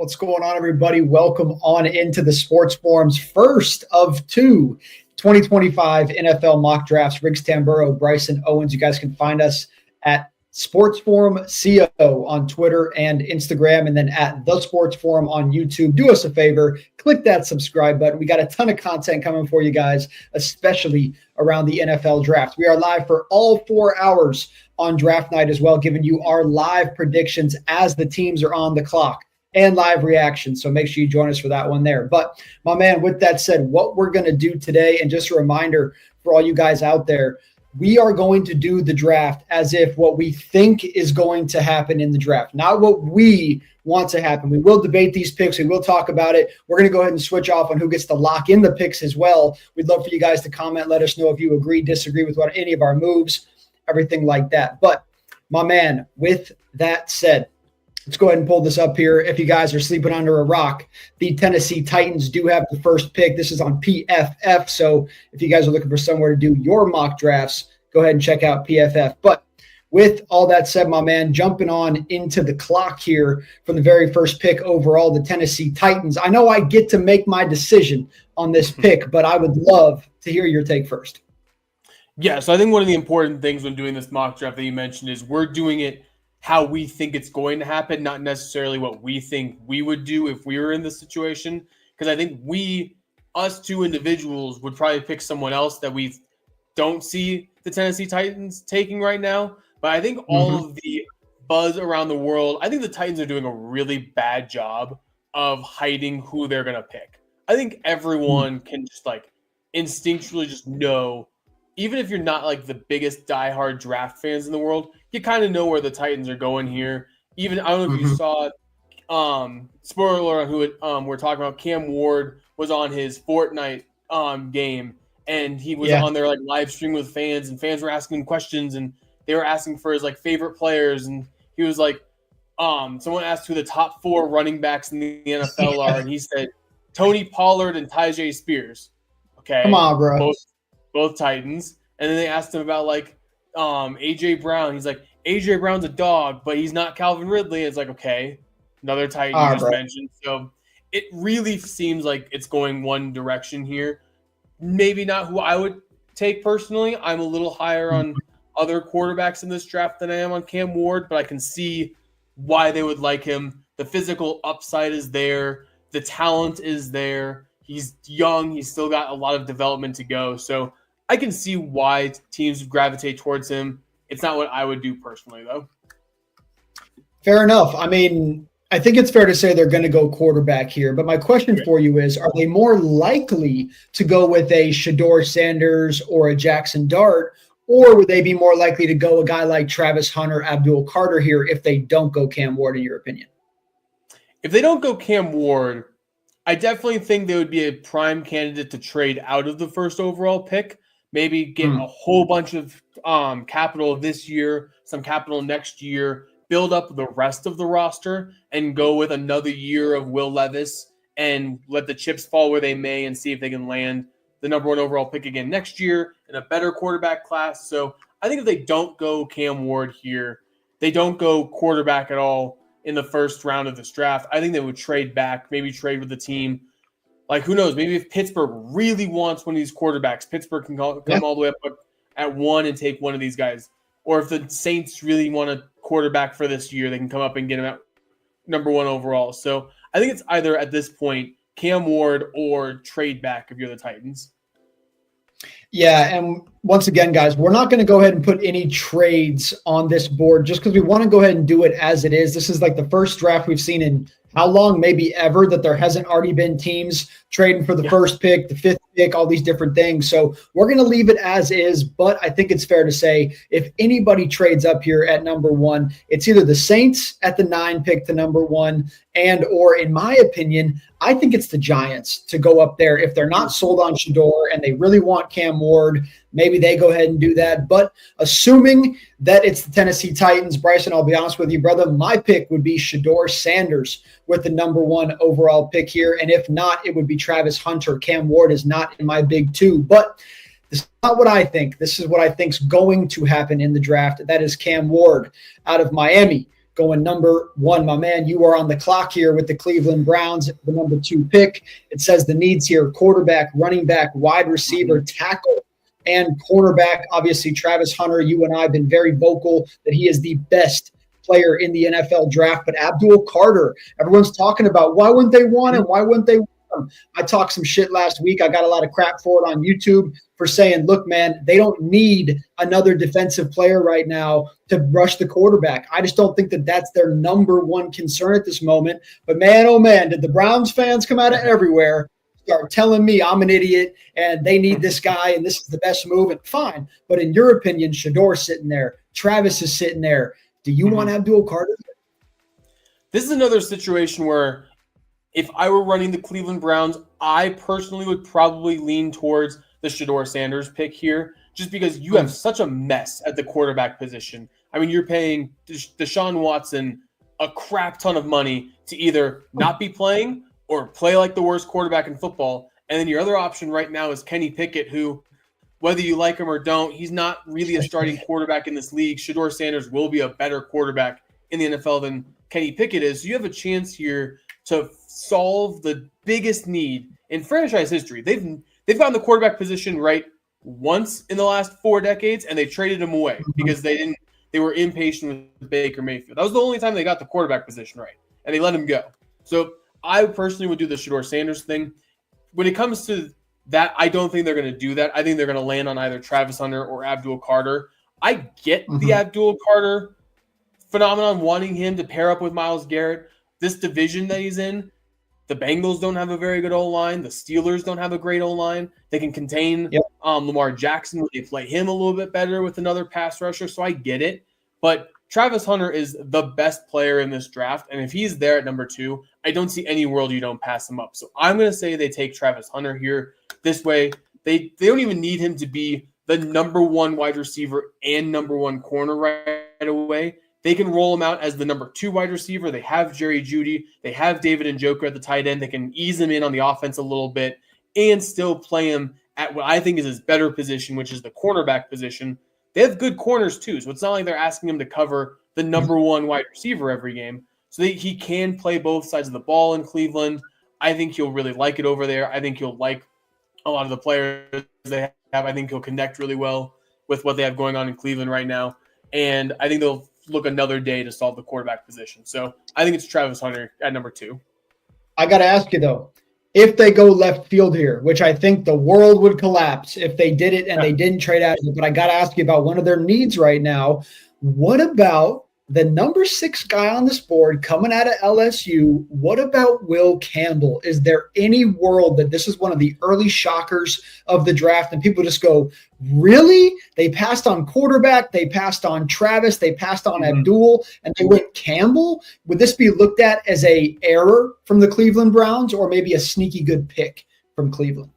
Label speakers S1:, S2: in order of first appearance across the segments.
S1: What's going on, everybody? Welcome on into the Sports Forum's first of two 2025 NFL mock drafts. Riggs Tamburo, Bryson Owens. You guys can find us at Sports Forum CO on Twitter and Instagram, and then at The Sports Forum on YouTube. Do us a favor, click that subscribe button. We got a ton of content coming for you guys, especially around the NFL draft. We are live for all 4 hours on draft night as well, giving you our live predictions as the teams are on the clock and live reactions. So make sure you join us for that one there. But my man, with that said, what we're going to do today, and just a reminder for all you guys out there, we are going to do the draft as if what we think is going to happen in the draft, not what we want to happen. We will debate these picks. We will talk about it. We're going to go ahead and switch off on who gets to lock in the picks as well. We'd love for you guys to comment. Let us know if you agree, disagree with any of our moves, everything like that. But my man, with that said, let's go ahead and pull this up here. If you guys are sleeping under a rock, the Tennessee Titans do have the first pick. This is on PFF. So if you guys are looking for somewhere to do your mock drafts, go ahead and check out PFF. But with all that said, my man, jumping on into the clock here for the very first pick overall, the Tennessee Titans. I know I get to make my decision on this pick, but I would love to hear your take first.
S2: Yeah, so I think one of the important things when doing this mock draft that you mentioned is we're doing it how we think it's going to happen, not necessarily what we think we would do if we were in this situation. Because I think us two individuals, would probably pick someone else that we don't see the Tennessee Titans taking right now. But I think all of the buzz around the world, I think the Titans are doing a really bad job of hiding who they're going to pick. I think everyone can just instinctually just know, even if you're not the biggest diehard draft fans in the world, you kind of know where the Titans are going here. Even, I don't know if you saw it, spoiler on who we're talking about, Cam Ward was on his Fortnite game, and he was on their live stream with fans, and fans were asking questions, and they were asking for his favorite players, and he was someone asked who the top 4 running backs in the NFL are, and he said Tony Pollard and Tyjae Spears. Okay,
S1: come on, bro.
S2: Both Titans. And then they asked him about AJ Brown. He's like, AJ Brown's a dog, but he's not Calvin Ridley. It's okay, another Titan you just mentioned. So it really seems like it's going one direction here. Maybe not who I would take personally. I'm a little higher on other quarterbacks in this draft than I am on Cam Ward, but I can see why they would like him. The physical upside is there. The talent is there. He's young. He's still got a lot of development to go. So I can see why teams gravitate towards him. It's not what I would do personally, though.
S1: Fair enough. I mean, I think it's fair to say they're going to go quarterback here. But my question for you is, are they more likely to go with a Shedeur Sanders or a Jackson Dart, or would they be more likely to go a guy like Travis Hunter, Abdul Carter here if they don't go Cam Ward, in your opinion?
S2: If they don't go Cam Ward, I definitely think they would be a prime candidate to trade out of the first overall pick. Maybe get a whole bunch of capital this year, some capital next year, build up the rest of the roster, and go with another year of Will Levis and let the chips fall where they may and see if they can land the number 1 overall pick again next year in a better quarterback class. So I think if they don't go Cam Ward here, they don't go quarterback at all in the first round of this draft, I think they would trade back, maybe trade with the team. Who knows? Maybe if Pittsburgh really wants one of these quarterbacks, Pittsburgh can come all the way up at 1 and take one of these guys. Or if the Saints really want a quarterback for this year, they can come up and get him at number 1 overall. So I think it's either at this point Cam Ward or trade back if you're the Titans.
S1: Yeah, and once again, guys, we're not going to go ahead and put any trades on this board just because we want to go ahead and do it as it is. This is the first draft we've seen in how long, maybe ever, that there hasn't already been teams trading for the first pick, the 5th pick, all these different things. So we're going to leave it as is, but I think it's fair to say if anybody trades up here at number 1, it's either the Saints at the 9 pick to number 1, and or, in my opinion, I think it's the Giants to go up there. If they're not sold on Shedeur and they really want Cam Ward, maybe they go ahead and do that. But assuming that it's the Tennessee Titans, Bryson, I'll be honest with you, brother, my pick would be Shedeur Sanders with the number 1 overall pick here. And if not, it would be Travis Hunter. Cam Ward is not in my big 2. But this is not what I think. This is what I think is going to happen in the draft. That is Cam Ward out of Miami going number 1. My man, you are on the clock here with the Cleveland Browns, the number 2 pick. It says the needs here: quarterback, running back, wide receiver, tackle, and cornerback. Obviously, Travis Hunter, you and I have been very vocal that he is the best player in the NFL draft. But Abdul Carter, everyone's talking about, why wouldn't they want him? Why wouldn't they want him? I talked some shit last week. I got a lot of crap for it on YouTube for saying, look, man, they don't need another defensive player right now to rush the quarterback. I just don't think that that's their number one concern at this moment. But man, oh man, did the Browns fans come out of everywhere start telling me I'm an idiot and they need this guy and this is the best move, and fine. But in your opinion, Shedor's sitting there, Travis is sitting there. Do you want Abdul Carter?
S2: This is another situation where if I were running the Cleveland Browns, I personally would probably lean towards the Shedeur Sanders pick here, just because you have such a mess at the quarterback position. I mean, you're paying Deshaun Watson a crap ton of money to either not be playing or play like the worst quarterback in football. And then your other option right now is Kenny Pickett, who, whether you like him or don't, he's not really a starting quarterback in this league. Shedeur Sanders will be a better quarterback in the NFL than Kenny Pickett is. So you have a chance here to solve the biggest need in franchise history. They've gotten the quarterback position right once in the last 4 decades, and they traded him away because they were impatient with Baker Mayfield. That was the only time they got the quarterback position right, and they let him go. So I personally would do the Shedeur Sanders thing. When it comes to that, I don't think they're going to do that. I think they're going to land on either Travis Hunter or Abdul Carter. I get the Abdul Carter phenomenon, wanting him to pair up with Myles Garrett. This division that he's in, the Bengals don't have a very good O-line. The Steelers don't have a great O-line. They can contain Lamar Jackson when they play him a little bit better with another pass rusher, so I get it. But Travis Hunter is the best player in this draft, and if he's there at number 2, I don't see any world you don't pass him up. So I'm going to say they take Travis Hunter here. This way, they don't even need him to be the number 1 wide receiver and number 1 corner right away. They can roll him out as the number 2 wide receiver. They have Jerry Jeudy. They have David Njoku at the tight end. They can ease him in on the offense a little bit and still play him at what I think is his better position, which is the cornerback position. They have good corners too, so it's not like they're asking him to cover the number 1 wide receiver every game. So he can play both sides of the ball in Cleveland. I think he'll really like it over there. I think he'll like a lot of the players they have. I think he'll connect really well with what they have going on in Cleveland right now. And I think they'll look another day to solve the quarterback position. So I think it's Travis Hunter at number 2.
S1: I got to ask you, though, if they go left field here, which I think the world would collapse if they did it and they didn't trade out of it, but I got to ask you about one of their needs right now. What about the number 6 guy on this board coming out of LSU? What about Will Campbell? Is there any world that this is one of the early shockers of the draft and people just go, really? They passed on quarterback, they passed on Travis, they passed on Abdul, and they went Campbell? Would this be looked at as a error from the Cleveland Browns or maybe a sneaky good pick from Cleveland?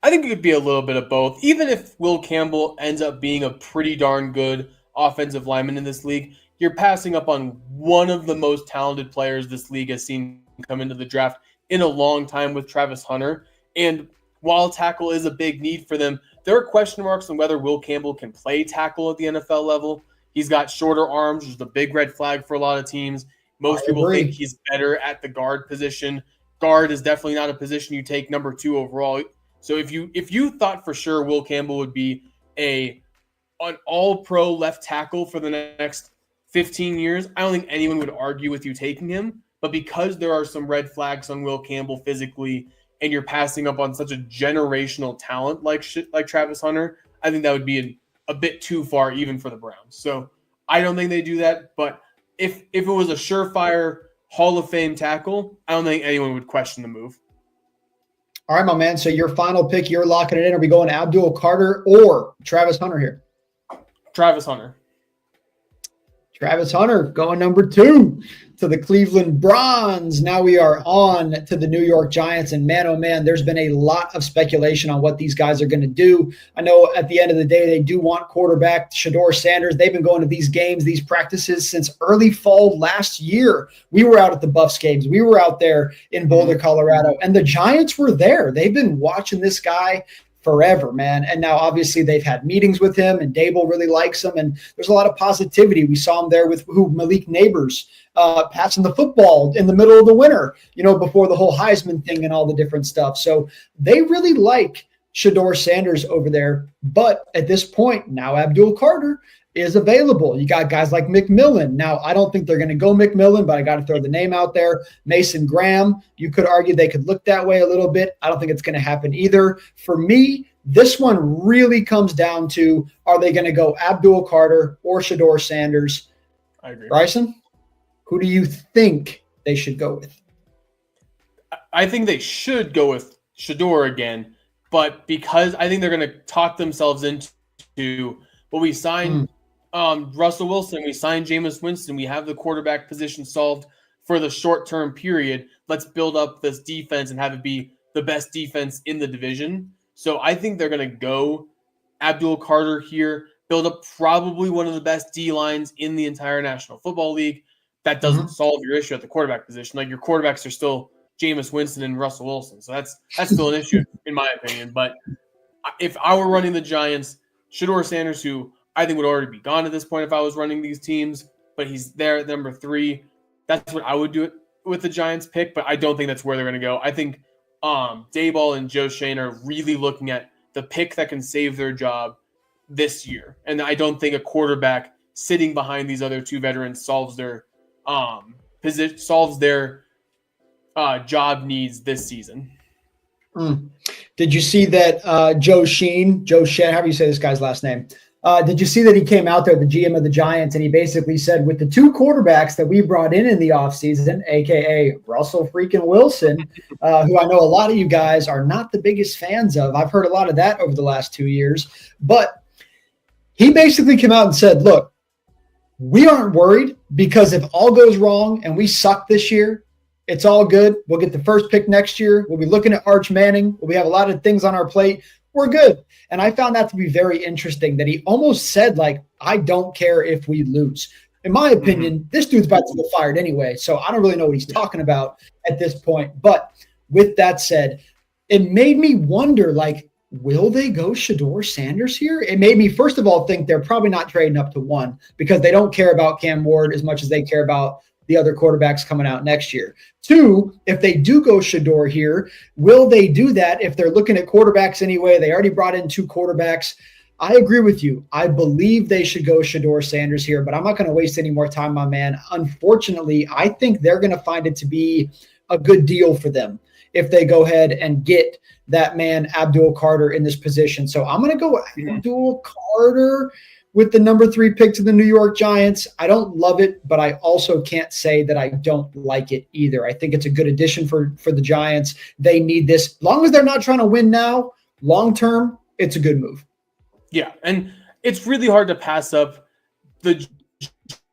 S2: I think it could be a little bit of both. Even if Will Campbell ends up being a pretty darn good offensive lineman in this league, you're passing up on one of the most talented players this league has seen come into the draft in a long time with Travis Hunter. And while tackle is a big need for them, there are question marks on whether Will Campbell can play tackle at the NFL level. He's got shorter arms, which is a big red flag for a lot of teams. Most people think he's better at the guard position. Guard is definitely not a position you take number 2 overall. So if you thought for sure Will Campbell would be an all-pro left tackle for the next 15 years, I don't think anyone would argue with you taking him. But because there are some red flags on Will Campbell physically, and you're passing up on such a generational talent like Travis Hunter, I think that would be a bit too far even for the Browns. So I don't think they do that. But if it was a surefire Hall of Fame tackle, I don't think anyone would question the move.
S1: All right, my man. So your final pick, you're locking it in. Are we going Abdul Carter or Travis Hunter here?
S2: Travis Hunter.
S1: Travis Hunter going number 2 to the Cleveland Browns. Now we are on to the New York Giants. And man, oh man, there's been a lot of speculation on what these guys are going to do. I know at the end of the day, they do want quarterback Shedeur Sanders. They've been going to these games, these practices since early fall last year. We were out at the Buffs games. We were out there in Boulder, Colorado, and the Giants were there. They've been watching this guy forever, man. And now obviously they've had meetings with him, and Dable really likes him, and there's a lot of positivity. We saw him there with Malik Neighbors, passing the football in the middle of the winter, before the whole Heisman thing and all the different stuff. So they really like Shedeur Sanders over there. But at this point, now Abdul Carter is available. You got guys like McMillan. Now, I don't think they're going to go McMillan, but I got to throw the name out there. Mason Graham, you could argue they could look that way a little bit. I don't think it's going to happen either. For me, this one really comes down to, are they going to go Abdul Carter or Shedeur Sanders?
S2: I agree.
S1: Bryson, who do you think they should go with?
S2: I think they should go with Shedeur again, but because I think they're going to talk themselves into what we signed Russell Wilson, we signed Jameis Winston, we have the quarterback position solved for the short-term period. Let's build up this defense and have it be the best defense in the division. So I think they're going to go Abdul Carter here, build up probably one of the best D-lines in the entire National Football League. That doesn't solve your issue at the quarterback position. Like, your quarterbacks are still Jameis Winston and Russell Wilson. So that's still an issue in my opinion. But if I were running the Giants, Shedeur Sanders, who I think would already be gone at this point if I was running these teams, but he's there at number 3. That's what I would do it with the Giants pick, but I don't think that's where they're going to go. I think Daboll and Joe Schoen are really looking at the pick that can save their job this year. And I don't think a quarterback sitting behind these other 2 veterans solves their job needs this season.
S1: Did you see that Joe Schoen, however you say this guy's last name, did you see that he came out there, the GM of the Giants, and he basically said, with the 2 quarterbacks that we brought in the offseason, a.k.a. Russell freaking Wilson, who I know a lot of you guys are not the biggest fans of. I've heard a lot of that over the last 2 years. But he basically came out and said, look, we aren't worried, because if all goes wrong and we suck this year, it's all good. We'll get the first pick next year. We'll be looking at Arch Manning. We have a lot of things on our plate. We're good. And I found that to be very interesting, that he almost said, like, I don't care if we lose. In my opinion, this dude's about to get fired anyway, so I don't really know what he's talking about at this point. But with that said, it made me wonder, like, will they go Shedeur Sanders here? It made me, first of all, think they're probably not trading up to 1, because they don't care about Cam Ward as much as they care about the other quarterbacks coming out next year. 2, if they do go Shedeur here, will they do that if they're looking at quarterbacks anyway? They already brought in 2 quarterbacks. I agree with you. I believe they should go Shedeur Sanders here, but I'm not going to waste any more time, my man. Unfortunately, I think they're going to find it to be a good deal for them if they go ahead and get that man Abdul Carter in this position. So I'm going to go Abdul Carter with the number 3 pick to the New York Giants. I don't love it, but I also can't say that I don't like it either. I think it's a good addition for the Giants. They need this. As long as they're not trying to win now, long term, it's a good move.
S2: Yeah, and it's really hard to pass up the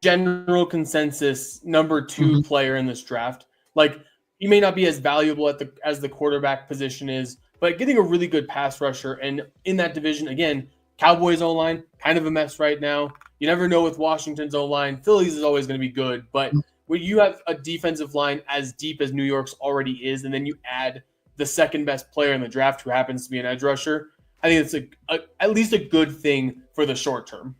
S2: general consensus number 2 player in this draft. Like, he may not be as valuable as the quarterback position is, but getting a really good pass rusher, and in that division, again, Cowboys O-line, kind of a mess right now. You never know with Washington's O-line. Phillies is always going to be good, but when you have a defensive line as deep as New York's already is, and then you add the second best player in the draft who happens to be an edge rusher, I think it's at least a good thing for the short term.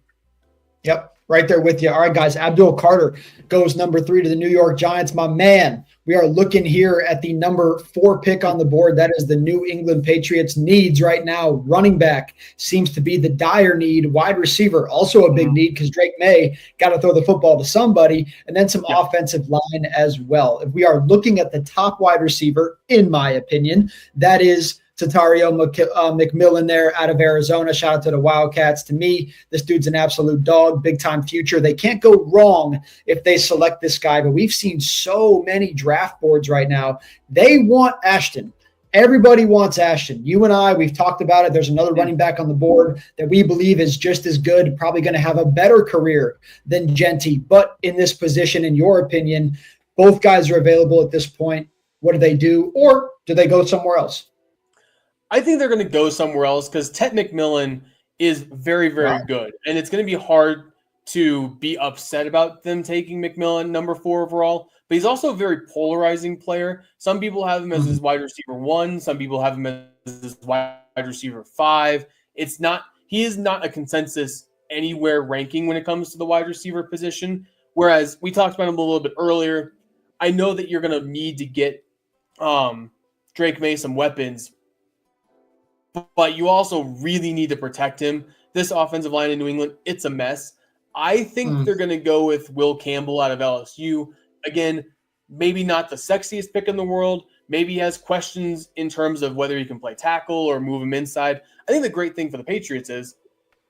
S1: Yep, right there with you. All right, guys, Abdul Carter goes number 3 to the New York Giants. My man, we are looking here at the number 4 pick on the board. That is the New England Patriots needs right now. Running back seems to be the dire need. Wide receiver, also a big need, because Drake May got to throw the football to somebody, and then some offensive line as well. If we are looking at the top wide receiver, in my opinion, that is Tatario McMillan there out of Arizona. Shout out to the Wildcats. To me, this dude's an absolute dog, big-time future. They can't go wrong if they select this guy, but we've seen so many draft boards right now. They want Ashton. Everybody wants Ashton. You and I, we've talked about it. There's another running back on the board that we believe is just as good, probably going to have a better career than Genty. But in this position, in your opinion, both guys are available at this point. What do they do? Or do they go somewhere else?
S2: I think they're going to go somewhere else, because Ted McMillan is very, very good. And it's going to be hard to be upset about them taking McMillan number 4 overall. But he's also a very polarizing player. Some people have him as his wide receiver 1. Some people have him as his wide receiver 5. He is not a consensus anywhere ranking when it comes to the wide receiver position. Whereas we talked about him a little bit earlier. I know that you're going to need to get Drake May some weapons, but you also really need to protect him. This offensive line in New England, it's a mess. I think they're going to go with Will Campbell out of LSU. Again, maybe not the sexiest pick in the world. Maybe he has questions in terms of whether he can play tackle or move him inside. I think the great thing for the Patriots is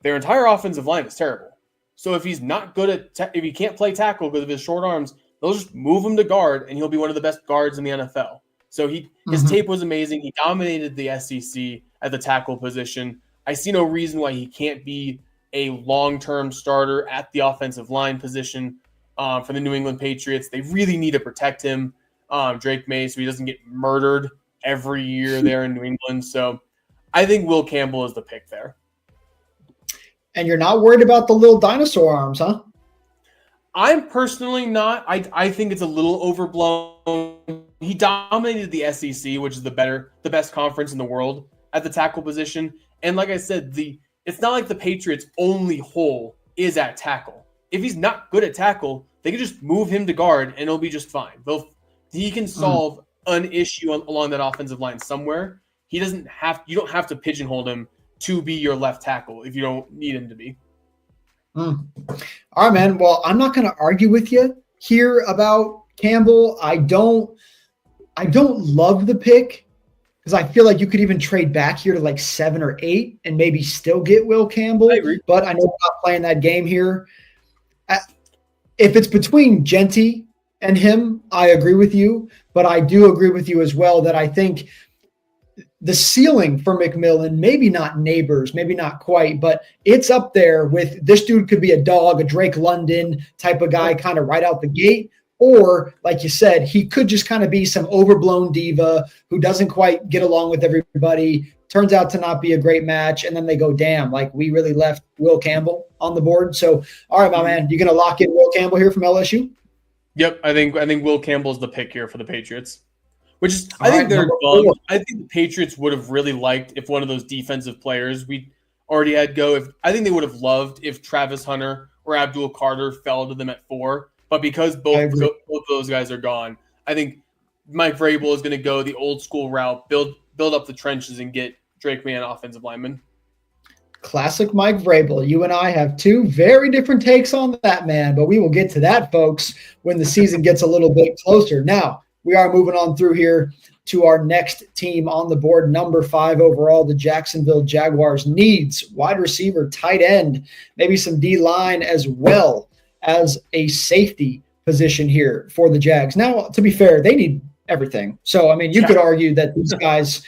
S2: their entire offensive line is terrible. So if he's not good at if he can't play tackle because of his short arms, they'll just move him to guard, and he'll be one of the best guards in the NFL. So his tape was amazing. He dominated the SEC at the tackle position. I see no reason why he can't be a long-term starter at the offensive line position for the New England Patriots. They really need to protect him, Drake May, so he doesn't get murdered every year there in New England. So I think Will Campbell is the pick there.
S1: And you're not worried about the little dinosaur arms, huh?
S2: I'm personally not. I think it's a little overblown. He dominated the SEC, which is the best conference in the world at the tackle position. And like I said, it's not like the Patriots' only hole is at tackle. If he's not good at tackle, they can just move him to guard and it'll be just fine. He can solve an issue along that offensive line somewhere. You don't have to pigeonhole him to be your left tackle if you don't need him to be.
S1: All right, man. Well, I'm not going to argue with you here about Campbell. I don't love the pick because I feel like you could even trade back here to like 7 or 8 and maybe still get Will Campbell.
S2: I agree.
S1: But I know we're not playing that game here. If it's between Genty and him, I agree with you. But I do agree with you as well that I think the ceiling for McMillan, maybe not Neighbors, maybe not quite, but it's up there with this dude could be a dog, a Drake London type of guy kind of right out the gate. Or, like you said, he could just kind of be some overblown diva who doesn't quite get along with everybody, turns out to not be a great match, and then they go, damn, like we really left Will Campbell on the board. So, all right, my man, you going to lock in Will Campbell here from LSU?
S2: Yep, I think Will Campbell's the pick here for the Patriots. Which is, I think they're bummed. I think the Patriots would have really liked if one of those defensive players we already had go. I think they would have loved if Travis Hunter or Abdul Carter fell to them at 4. But because both those guys are gone, I think Mike Vrabel is going to go the old school route, build up the trenches, and get Drake May an offensive lineman.
S1: Classic Mike Vrabel. You and I have 2 very different takes on that, man. But we will get to that, folks, when the season gets a little bit closer. Now, we are moving on through here to our next team on the board, number 5 overall, the Jacksonville Jaguars. Needs wide receiver, tight end, maybe some D-line as well as a safety position here for the Jags. Now, to be fair, they need everything. So, I mean, you could argue that these guys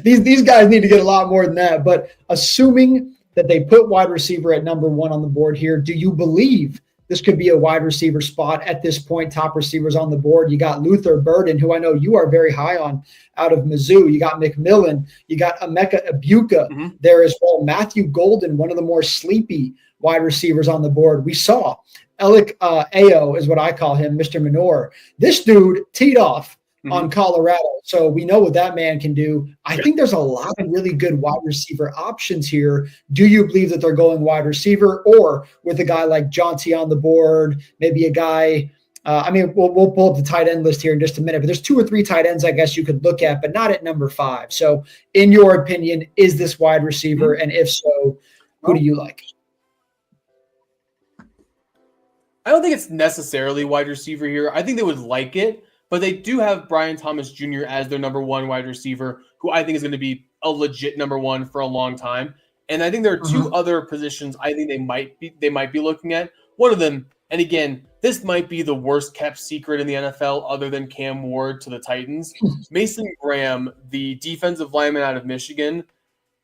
S1: these guys need to get a lot more than that. But assuming that they put wide receiver at number 1 on the board here, do you believe this could be a wide receiver spot at this point? Top receivers on the board. You got Luther Burden, who I know you are very high on out of Mizzou. You got McMillan. You got Emeka Ibuka there as well. Matthew Golden, one of the more sleepy wide receivers on the board. We saw Alec Ayo is what I call him, Mr. Minor. This dude teed off on Colorado. So we know what that man can do. I think there's a lot of really good wide receiver options here. Do you believe that they're going wide receiver, or with a guy like Jonty on the board, maybe a guy we'll pull up the tight end list here in just a minute, but there's 2 or 3 tight ends I guess you could look at, but not at number 5. So in your opinion, is this wide receiver? And if so, who do you like?
S2: I don't think it's necessarily wide receiver here. I think they would like it, but they do have Brian Thomas Jr. as their number 1 wide receiver, who I think is going to be a legit number 1 for a long time. And I think there are 2 other positions I think they might be looking at. One of them, and again, this might be the worst kept secret in the NFL other than Cam Ward to the Titans. Mason Graham, the defensive lineman out of Michigan,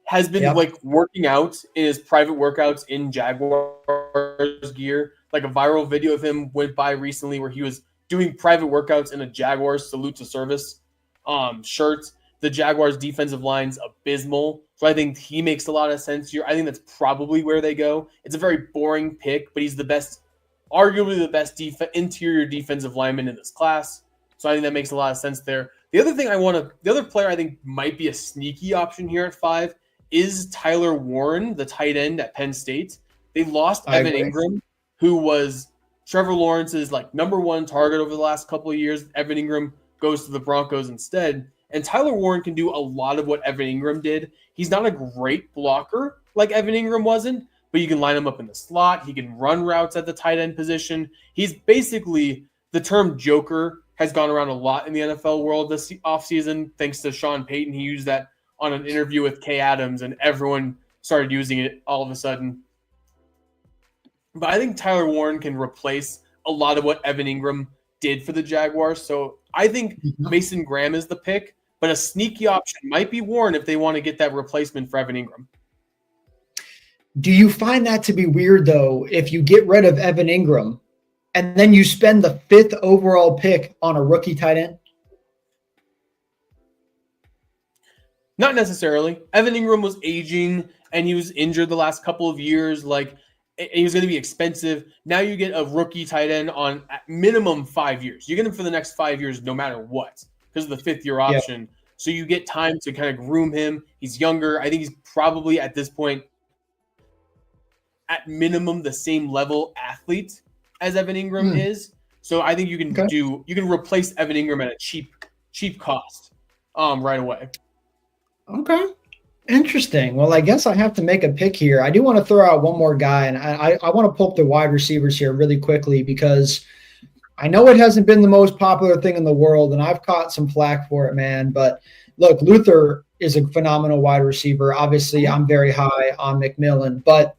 S2: has been working out in his private workouts in Jaguars gear. Like a viral video of him went by recently where he was doing private workouts in a Jaguars salute to service shirt. The Jaguars defensive line's abysmal. So I think he makes a lot of sense here. I think that's probably where they go. It's a very boring pick, but he's arguably the best interior defensive lineman in this class. So I think that makes a lot of sense there. The other player I think might be a sneaky option here at 5 is Tyler Warren, the tight end at Penn State. They lost Evan Ingram, who was Trevor Lawrence's like number 1 target over the last couple of years. Evan Ingram goes to the Broncos instead. And Tyler Warren can do a lot of what Evan Ingram did. He's not a great blocker like Evan Ingram wasn't, but you can line him up in the slot. He can run routes at the tight end position. He's basically, the term joker has gone around a lot in the NFL world this offseason, thanks to Sean Payton. He used that on an interview with Kay Adams, and everyone started using it all of a sudden. But I think Tyler Warren can replace a lot of what Evan Ingram did for the Jaguars. So I think Mason Graham is the pick, but a sneaky option might be Warren if they want to get that replacement for Evan Ingram.
S1: Do you find that to be weird, though, if you get rid of Evan Ingram and then you spend the 5th overall pick on a rookie tight end?
S2: Not necessarily. Evan Ingram was aging and he was injured the last couple of years. Like, he was going to be expensive. Now you get a rookie tight end on at minimum 5 years. You get him for the next 5 years no matter what because of the 5th-year option. Yep. So you get time to kind of groom him. He's younger. I think he's probably at this point at minimum the same level athlete as Evan Ingram is. So I think you can replace Evan Ingram at a cheap cost right away.
S1: Okay. Interesting. Well, I guess I have to make a pick here. I do want to throw out one more guy, and I want to pull up the wide receivers here really quickly because I know it hasn't been the most popular thing in the world, and I've caught some flack for it, man. But look, Luther is a phenomenal wide receiver. Obviously, I'm very high on McMillan, but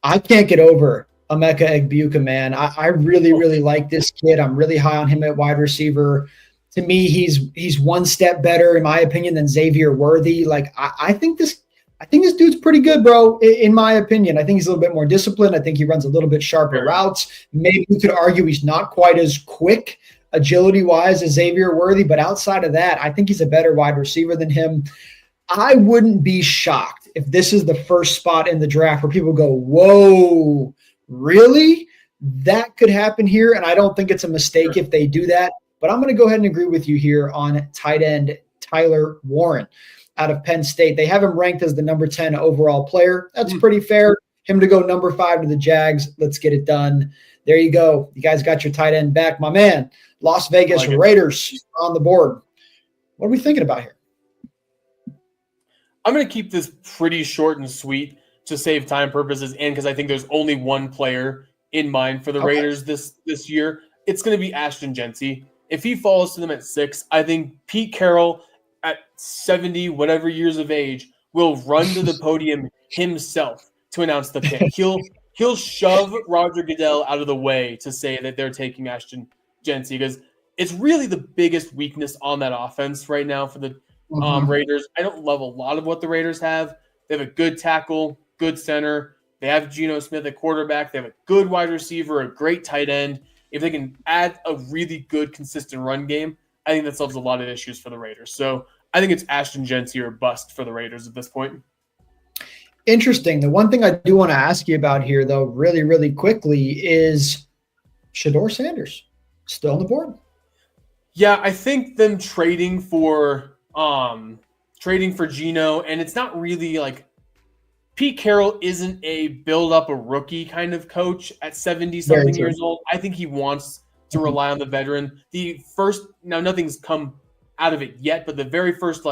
S1: I can't get over Emeka Egbuka, man. I really, really like this kid. I'm really high on him at wide receiver. To me, he's one step better, in my opinion, than Xavier Worthy. Like, I think this dude's pretty good, bro, in my opinion. I think he's a little bit more disciplined. I think he runs a little bit sharper routes. Maybe you could argue he's not quite as quick agility-wise as Xavier Worthy, but outside of that, I think he's a better wide receiver than him. I wouldn't be shocked if this is the first spot in the draft where people go, whoa, really? That could happen here, and I don't think it's a mistake if they do that. But I'm going to go ahead and agree with you here on tight end Tyler Warren out of Penn State. They have him ranked as the number 10 overall player. That's pretty fair. Him to go number 5 to the Jags. Let's get it done. There you go. You guys got your tight end back. My man, Las Vegas Raiders on the board. What are we thinking about here?
S2: I'm going to keep this pretty short and sweet to save time purposes and because I think there's only one player in mind for the Raiders this year. It's going to be Ashton Jeanty. If he falls to them at 6, I think Pete Carroll at 70, whatever years of age, will run to the podium himself to announce the pick. He'll shove Roger Goodell out of the way to say that they're taking Ashton Jeanty because it's really the biggest weakness on that offense right now for the Raiders. I don't love a lot of what the Raiders have. They have a good tackle, good center. They have Geno Smith at quarterback. They have a good wide receiver, a great tight end. If they can add a really good, consistent run game, I think that solves a lot of issues for the Raiders. So I think it's Ashton Jeanty or bust for the Raiders at this point.
S1: Interesting. The one thing I do want to ask you about here, though, really, really quickly is Shedeur Sanders still on the board?
S2: Yeah, I think them trading for Geno, and it's not really like Pete Carroll isn't a build up a rookie kind of coach at 70-something years old. I think he wants to rely on the veteran. Now nothing's come out of it yet, but the very first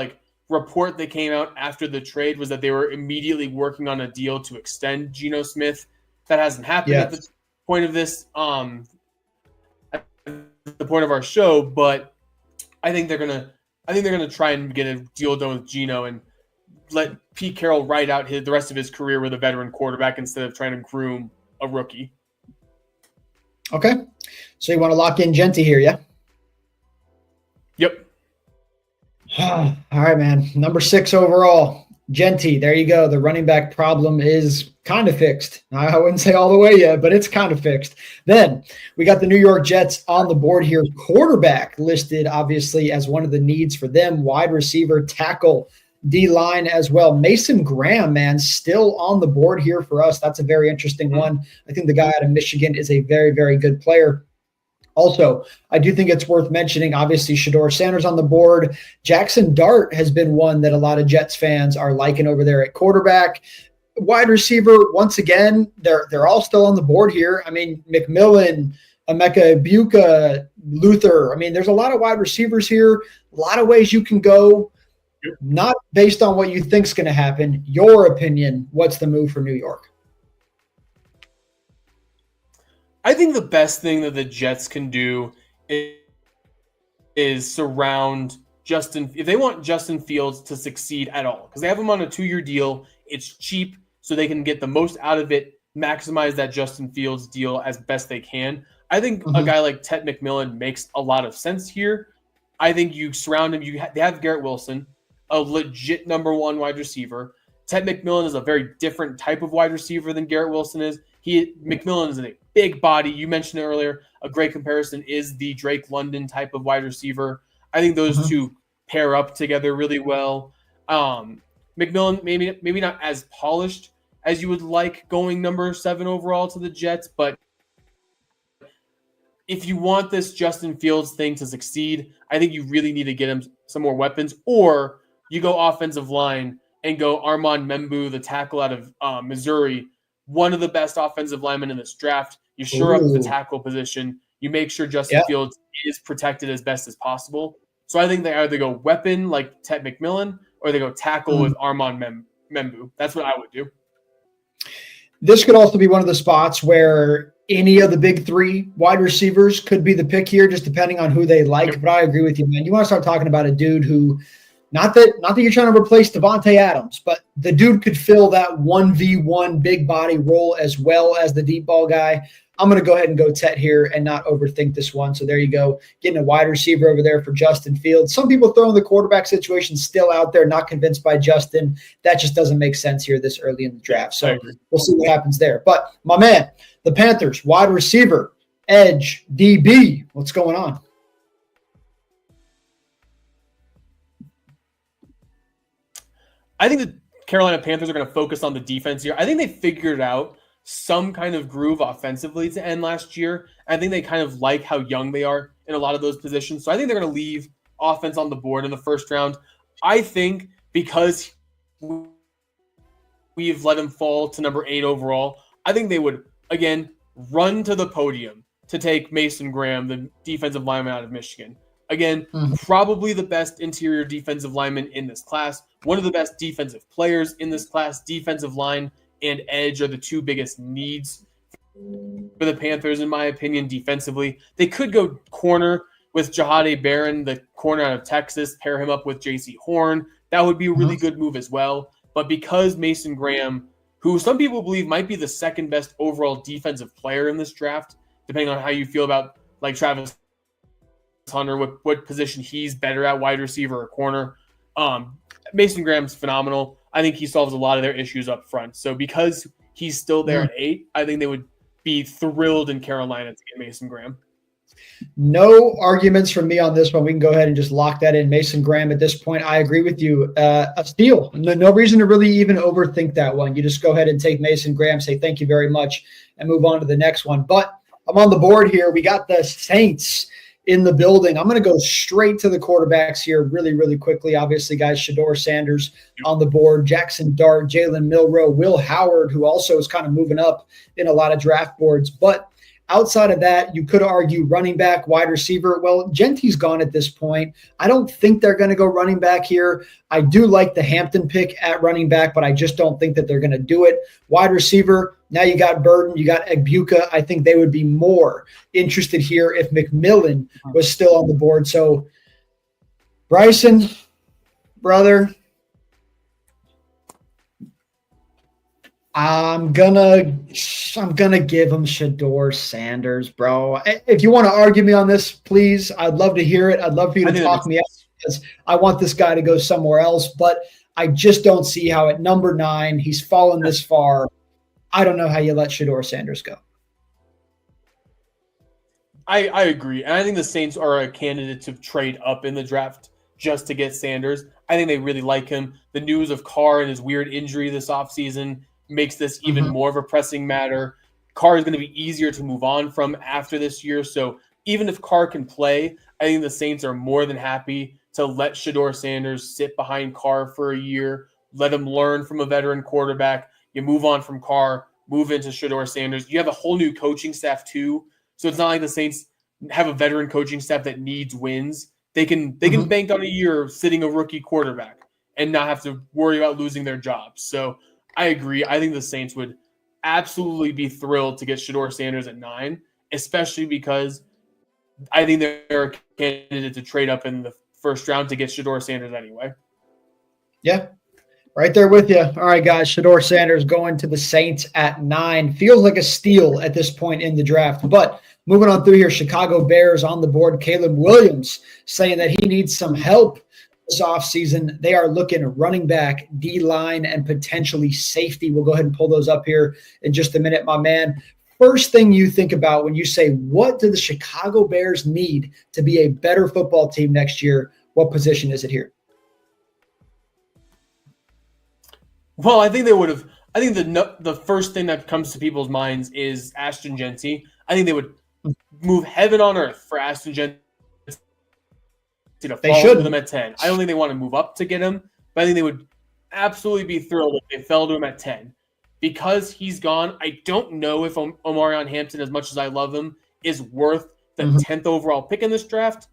S2: report that came out after the trade was that they were immediately working on a deal to extend Geno Smith. That hasn't happened at the point of this, at the point of our show, but I think they're gonna try and get a deal done with Geno and let Pete Carroll ride out the rest of his career with a veteran quarterback instead of trying to groom a rookie.
S1: Okay. So you want to lock in Jeanty here, yeah?
S2: Yep.
S1: All right, man. Number 6 overall, Jeanty. There you go. The running back problem is kind of fixed. I wouldn't say all the way yet, but it's kind of fixed. Then we got the New York Jets on the board here. Quarterback listed, obviously, as one of the needs for them. Wide receiver, tackle, D-line as well. Mason Graham, man, still on the board here for us. That's a very interesting one. I think the guy out of Michigan is a very, very good player. Also, I do think it's worth mentioning, obviously, Shedeur Sanders on the board. Jackson Dart has been one that a lot of Jets fans are liking over there at quarterback. Wide receiver, once again, they're all still on the board here. I mean, McMillan, Emeka Buka, Luther. I mean, there's a lot of wide receivers here, a lot of ways you can go, not based on what you think is going to happen. Your opinion, what's the move for New York?
S2: I think the best thing that the Jets can do is surround Justin. If they want Justin Fields to succeed at all, because they have him on a 2-year deal, it's cheap, so they can get the most out of it, maximize that Justin Fields deal as best they can. I think a guy like Ted McMillan makes a lot of sense here. I think you surround him. They have Garrett Wilson, a legit number 1 wide receiver. Ted McMillan is a very different type of wide receiver than Garrett Wilson is. McMillan is a big body. You mentioned it earlier. A great comparison is the Drake London type of wide receiver. I think those two pair up together really well. McMillan maybe not as polished as you would like going number 7 overall to the Jets, but if you want this Justin Fields thing to succeed, I think you really need to get him some more weapons, or you go offensive line and go Armand Membu, the tackle out of Missouri, one of the best offensive linemen in this draft. You shore up the tackle position. You make sure Justin Fields is protected as best as possible. So I think they either go weapon like Ted McMillan or they go tackle with Armand Membu. That's what I would do.
S1: This could also be one of the spots where any of the big 3 wide receivers could be the pick here, just depending on who they like. But I agree with you, man. You want to start talking about a dude who, not that you're trying to replace Devontae Adams, but the dude could fill that 1v1 big body role as well as the deep ball guy. I'm going to go ahead and go Tet here and not overthink this one. So there you go. Getting a wide receiver over there for Justin Fields. Some people throwing the quarterback situation still out there, not convinced by Justin. That just doesn't make sense here this early in the draft. So we'll see what happens there. But my man, the Panthers, wide receiver, edge, DB. What's going on?
S2: I think the Carolina Panthers are going to focus on the defense here. I think they figured out some kind of groove offensively to end last year. I think they kind of like how young they are in a lot of those positions. So I think they're going to leave offense on the board in the first round. I think because we've let him fall to number 8 overall, I think they would, again, run to the podium to take Mason Graham, the defensive lineman out of Michigan. Again, probably the best interior defensive lineman in this class, one of the best defensive players in this class. Defensive line and edge are the 2 biggest needs for the Panthers, in my opinion, defensively. They could go corner with Jahade Barron, the corner out of Texas, pair him up with J.C. Horn. That would be a really good move as well. But because Mason Graham, who some people believe might be the second best overall defensive player in this draft, depending on how you feel about like Travis Hunter, what position he's better at, wide receiver or corner. Mason Graham's phenomenal. I think he solves a lot of their issues up front. So because he's still there at 8, I think they would be thrilled in Carolina to get Mason Graham.
S1: No arguments from me on this one. We can go ahead and just lock that in. Mason Graham at this point, I agree with you. A steal. No reason to really even overthink that one. You just go ahead and take Mason Graham, say thank you very much, and move on to the next one. But I'm on the board here. We got the Saints in the building. I'm going to go straight to the quarterbacks here really, really quickly. Obviously, guys, Shedeur Sanders on the board, Jackson Dart, Jalen Milroe, Will Howard, who also is kind of moving up in a lot of draft boards. But outside of that, you could argue running back, wide receiver. Well, Gentry's gone at this point. I don't think they're going to go running back here. I do like the Hampton pick at running back, but I just don't think that they're going to do it. Wide receiver, now you got Burton, you got Egbuka. I think they would be more interested here if McMillan was still on the board. So, Bryson, brother, I'm gonna give him Shedeur Sanders, bro. If you want to argue me on this, please, I'd love to hear it. I'd love for you to talk me out because I want this guy to go somewhere else. But I just don't see how at number 9 he's fallen this far. I don't know how you let Shedeur Sanders go.
S2: I agree. And I think the Saints are a candidate to trade up in the draft just to get Sanders. I think they really like him. The news of Carr and his weird injury this offseason makes this even more of a pressing matter. Carr is going to be easier to move on from after this year. So even if Carr can play, I think the Saints are more than happy to let Shedeur Sanders sit behind Carr for a year, let him learn from a veteran quarterback. You move on from Carr, move into Shedeur Sanders. You have a whole new coaching staff too, so it's not like the Saints have a veteran coaching staff that needs wins. They can bank on a year sitting a rookie quarterback and not have to worry about losing their jobs. So I agree. I think the Saints would absolutely be thrilled to get Shedeur Sanders at 9, especially because I think they're a candidate to trade up in the first round to get Shedeur Sanders anyway.
S1: Yeah, right there with you. All right, guys. Shedeur Sanders going to the Saints at 9. Feels like a steal at this point in the draft. But moving on through here, Chicago Bears on the board. Caleb Williams saying that he needs some help this offseason. They are looking running back, D-line, and potentially safety. We'll go ahead and pull those up here in just a minute, my man. First thing you think about when you say, what do the Chicago Bears need to be a better football team next year? What position is it here?
S2: Well, I think they would have. I think the first thing that comes to people's minds is Ashton Jeanty. I think they would move heaven on earth for Ashton Jeanty to fall to them at 10. I don't think they want to move up to get him, but I think they would absolutely be thrilled if they fell to him at 10. Because he's gone, I don't know if Omarion Hampton, as much as I love him, is worth the 10th overall pick in this draft.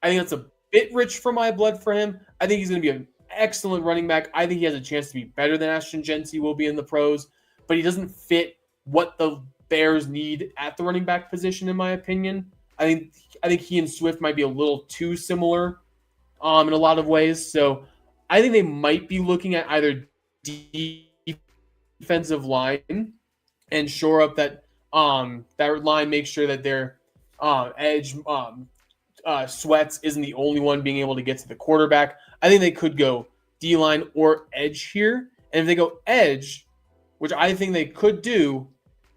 S2: I think that's a bit rich for my blood for him. I think he's going to be an excellent running back. I think he has a chance to be better than Ashton Jeanty will be in the pros, but he doesn't fit what the Bears need at the running back position, in my opinion. I think he and Swift might be a little too similar in a lot of ways. So I think they might be looking at either defensive line and shore up that line, make sure that their edge Sweats isn't the only one being able to get to the quarterback. I think they could go D-line or edge here. And if they go edge, which I think they could do,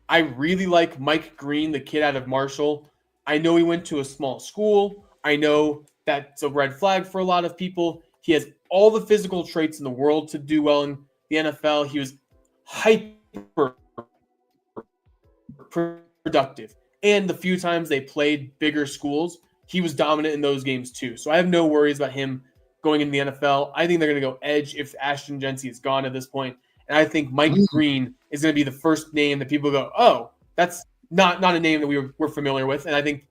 S2: I really like Mike Green, the kid out of Marshall. I know he went to a small school. I know that's a red flag for a lot of people. He has all the physical traits in the world to do well in the NFL. He was hyper productive. And the few times they played bigger schools, he was dominant in those games too. So I have no worries about him going into the NFL. I think they're going to go edge if Ashton Jeanty is gone at this point. And I think Mike Green is going to be the first name that people go, oh, that's not a name that we're familiar with. And I think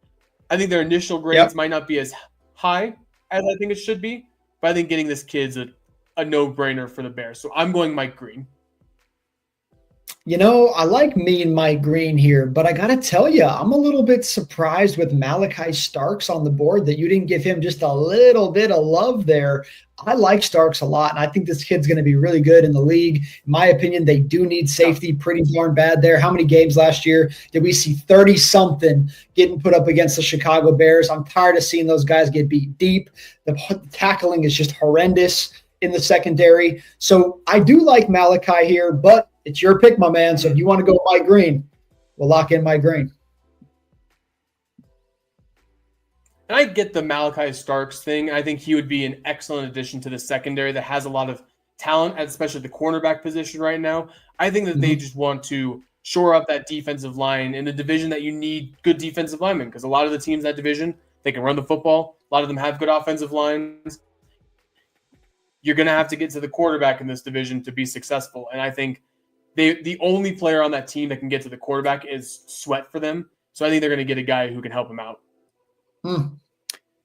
S2: their initial grades might not be as high as I think it should be. But I think getting this kid's a no-brainer for the Bears. So I'm going Mike Green.
S1: You know, I like me and Mike Green here, but I got to tell you, I'm a little bit surprised with Malachi Starks on the board that you didn't give him just a little bit of love there. I like Starks a lot, and I think this kid's going to be really good in the league. In my opinion, they do need safety pretty darn bad there. How many games last year did we see 30-something getting put up against the Chicago Bears? I'm tired of seeing those guys get beat deep. The tackling is just horrendous in the secondary. So I do like Malachi here, but it's your pick, my man. So if you want to go Mike Green, we'll lock in Mike Green.
S2: And I get the Malachi Starks thing. I think he would be an excellent addition to the secondary that has a lot of talent, especially the cornerback position right now. I think that they just want to shore up that defensive line in a division that you need good defensive linemen, because a lot of the teams in that division, they can run the football. A lot of them have good offensive lines. You're going to have to get to the quarterback in this division to be successful. And I think the only player on that team that can get to the quarterback is Sweat for them. So I think they're going to get a guy who can help him out.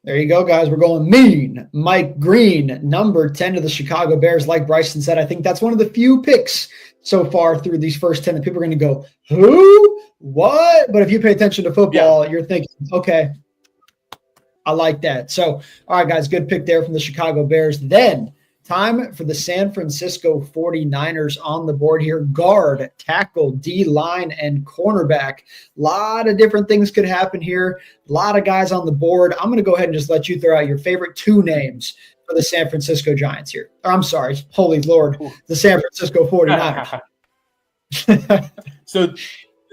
S1: There you go, guys. We're going mean Mike Green, number 10 to the Chicago Bears. Like Bryson said, I think that's one of the few picks so far through these first 10 that people are going to go, who? What? But if you pay attention to football, you're thinking, okay, I like that. So, all right, guys, good pick there from the Chicago Bears. Then time for the San Francisco 49ers on the board here. Guard, tackle, D-line, and cornerback. A lot of different things could happen here. A lot of guys on the board. I'm going to go ahead and just let you throw out your favorite two names for the San Francisco Giants here. I'm sorry. Holy Lord. The San Francisco 49ers.
S2: So the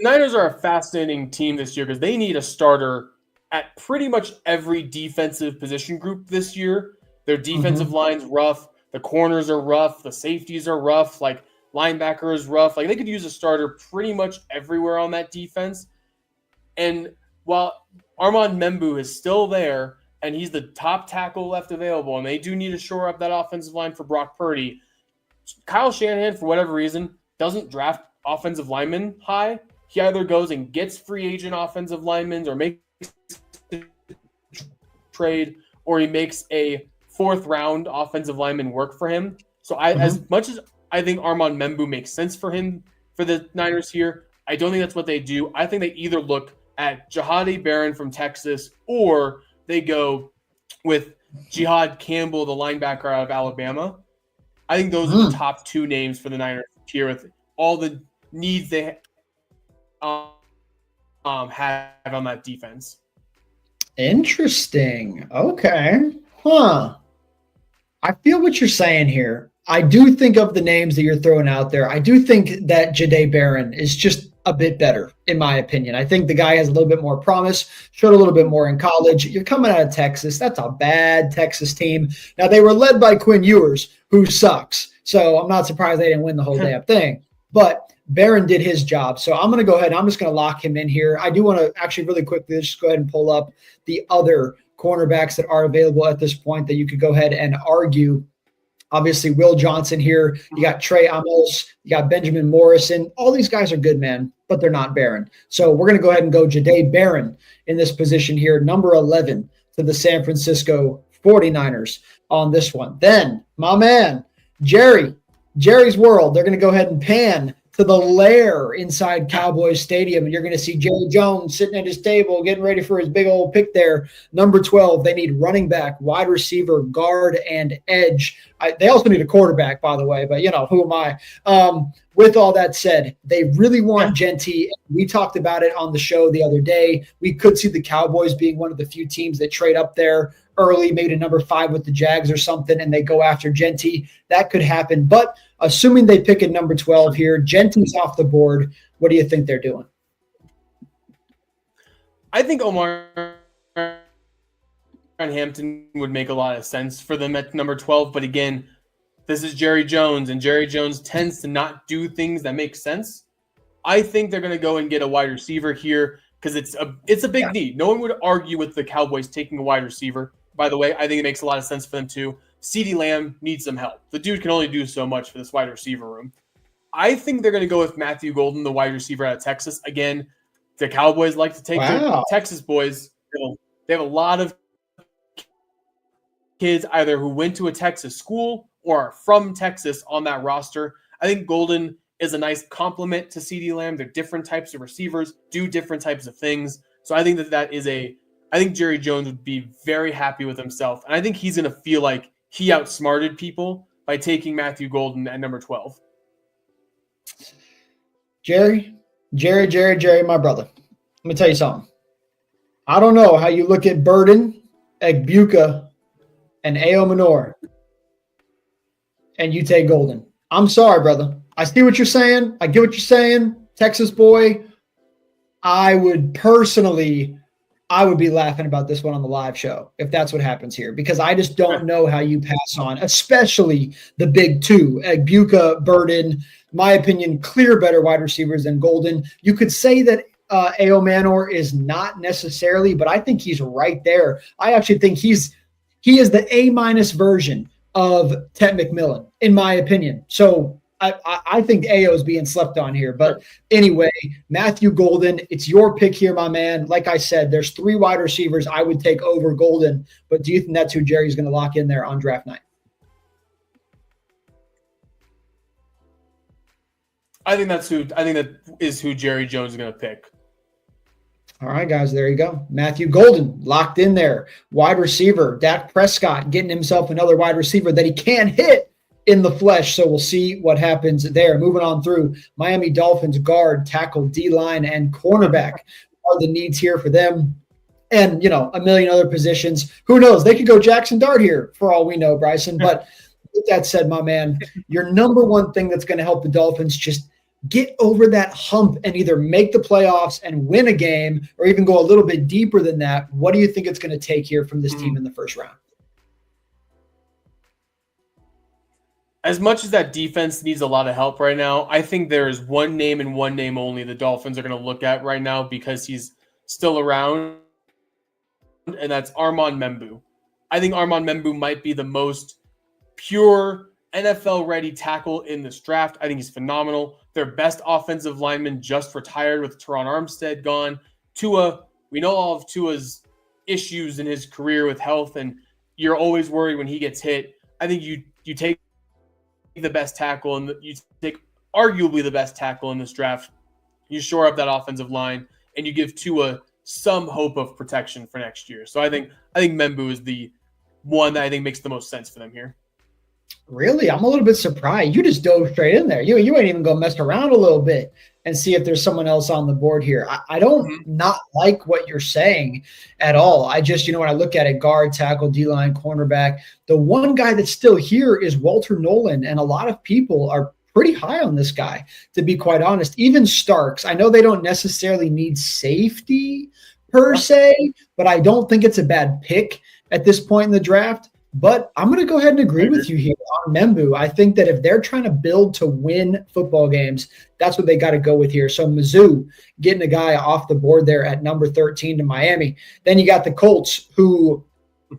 S2: Niners are a fascinating team this year because they need a starter at pretty much every defensive position group this year. Their defensive line's rough. The corners are rough. The safeties are rough. Like, linebacker is rough. Like, they could use a starter pretty much everywhere on that defense. And while Armand Membu is still there and he's the top tackle left available, and they do need to shore up that offensive line for Brock Purdy, Kyle Shanahan, for whatever reason, doesn't draft offensive linemen high. He either goes and gets free agent offensive linemen or makes a trade, or he makes a fourth round offensive lineman work for him. So as much as I think Armand Membu makes sense for him for the Niners here, I don't think that's what they do. I think they either look at Jahadi Barron from Texas, or they go with Jihad Campbell, the linebacker out of Alabama. I think those are the top two names for the Niners here with all the needs they have on that defense.
S1: Interesting. Okay. Huh. I feel what you're saying here. I do think of the names that you're throwing out there. I do think that Jahdae Barron is just a bit better, in my opinion. I think the guy has a little bit more promise, showed a little bit more in college. You're coming out of Texas. That's a bad Texas team. Now, they were led by Quinn Ewers, who sucks. So I'm not surprised they didn't win the whole damn thing. But Barron did his job. So I'm going to go ahead. I'm just going to lock him in here. I do want to actually really quickly just go ahead and pull up the other cornerbacks that are available at this point that you could go ahead and argue. Obviously, Will Johnson here. You got Trey Amos. You got Benjamin Morrison. All these guys are good, man, but they're not Barron. So we're going to go ahead and go Jahdae Barron in this position here, number 11 to the San Francisco 49ers on this one. Then, my man, Jerry's World, they're going to go ahead and pan to the lair inside Cowboys Stadium, and you're going to see Jerry Jones sitting at his table getting ready for his big old pick there. Number 12, they need running back, wide receiver, guard, and edge. They also need a quarterback, by the way, but, who am I? With all that said, they really want Genty. We talked about it on the show the other day. We could see the Cowboys being one of the few teams that trade up there early, maybe to number 5 with the Jags or something, and they go after Genty. That could happen. But assuming they pick at number 12 here, Genty's off the board. What do you think they're doing?
S2: I think Omar Hampton would make a lot of sense for them at number 12. But again, this is Jerry Jones, and Jerry Jones tends to not do things that make sense. I think they're going to go and get a wide receiver here because it's a big need. No one would argue with the Cowboys taking a wide receiver. By the way, I think it makes a lot of sense for them too. CeeDee Lamb needs some help. The dude can only do so much for this wide receiver room. I think they're going to go with Matthew Golden, the wide receiver out of Texas. Again, the Cowboys like to take their Texas boys. They have a lot of kids either who went to a Texas school or are from Texas on that roster. I think Golden is a nice complement to CeeDee Lamb. They're different types of receivers, do different types of things. So I think that is I think Jerry Jones would be very happy with himself. And I think he's going to feel like he outsmarted people by taking Matthew Golden at number 12.
S1: Jerry, my brother. Let me tell you something. I don't know how you look at Burden, Egbuka, and Ao Manor, and you take Golden. I'm sorry, brother. I see what you're saying. I get what you're saying. Texas boy. I would be laughing about this one on the live show if that's what happens here, because I just don't know how you pass on, especially the big two, Egbuka, Burden, my opinion, clear better wide receivers than Golden. You could say that Ao Manor is not necessarily, but I think he's right there. I actually think he is the A- version of Ted McMillan, in my opinion. So I think AO is being slept on here. But anyway, Matthew Golden, it's your pick here, my man. Like I said, there's 3 wide receivers I would take over Golden. But do you think that's who Jerry's going to lock in there on draft night?
S2: I think that is who Jerry Jones is going to pick.
S1: All right, guys, there you go. Matthew Golden locked in there. Wide receiver, Dak Prescott getting himself another wide receiver that he can't hit in the flesh. So we'll see what happens there. Moving on through, Miami Dolphins guard, tackle, D-line, and cornerback are the needs here for them. And, a million other positions. Who knows? They could go Jackson Dart here for all we know, Bryson. But with that said, my man, your number one thing that's going to help the Dolphins just get over that hump and either make the playoffs and win a game or even go a little bit deeper than that. What do you think it's going to take here from this team in the first round?
S2: As much as that defense needs a lot of help right now, I think there is one name and one name only the Dolphins are going to look at right now because he's still around, and that's Armand Membu. I think Armand Membu might be the most pure NFL-ready tackle in this draft. I think he's phenomenal. Their best offensive lineman just retired with Teron Armstead gone. Tua, we know all of Tua's issues in his career with health, and you're always worried when he gets hit. I think you take the best tackle, and you take arguably the best tackle in this draft. You shore up that offensive line, and you give Tua some hope of protection for next year. So I think Membu is the one that I think makes the most sense for them here.
S1: Really? I'm a little bit surprised. You just dove straight in there. You ain't even go mess around a little bit and see if there's someone else on the board here. I don't not like what you're saying at all. I just, when I look at it, guard, tackle, D-line, cornerback, the one guy that's still here is Walter Nolan, and a lot of people are pretty high on this guy, to be quite honest. Even Starks, I know they don't necessarily need safety per se, but I don't think it's a bad pick at this point in the draft. But I'm going to go ahead and agree with you here on Membu. I think that if they're trying to build to win football games, that's what they got to go with here. So Mizzou getting a guy off the board there at number 13 to Miami. Then you got the Colts who,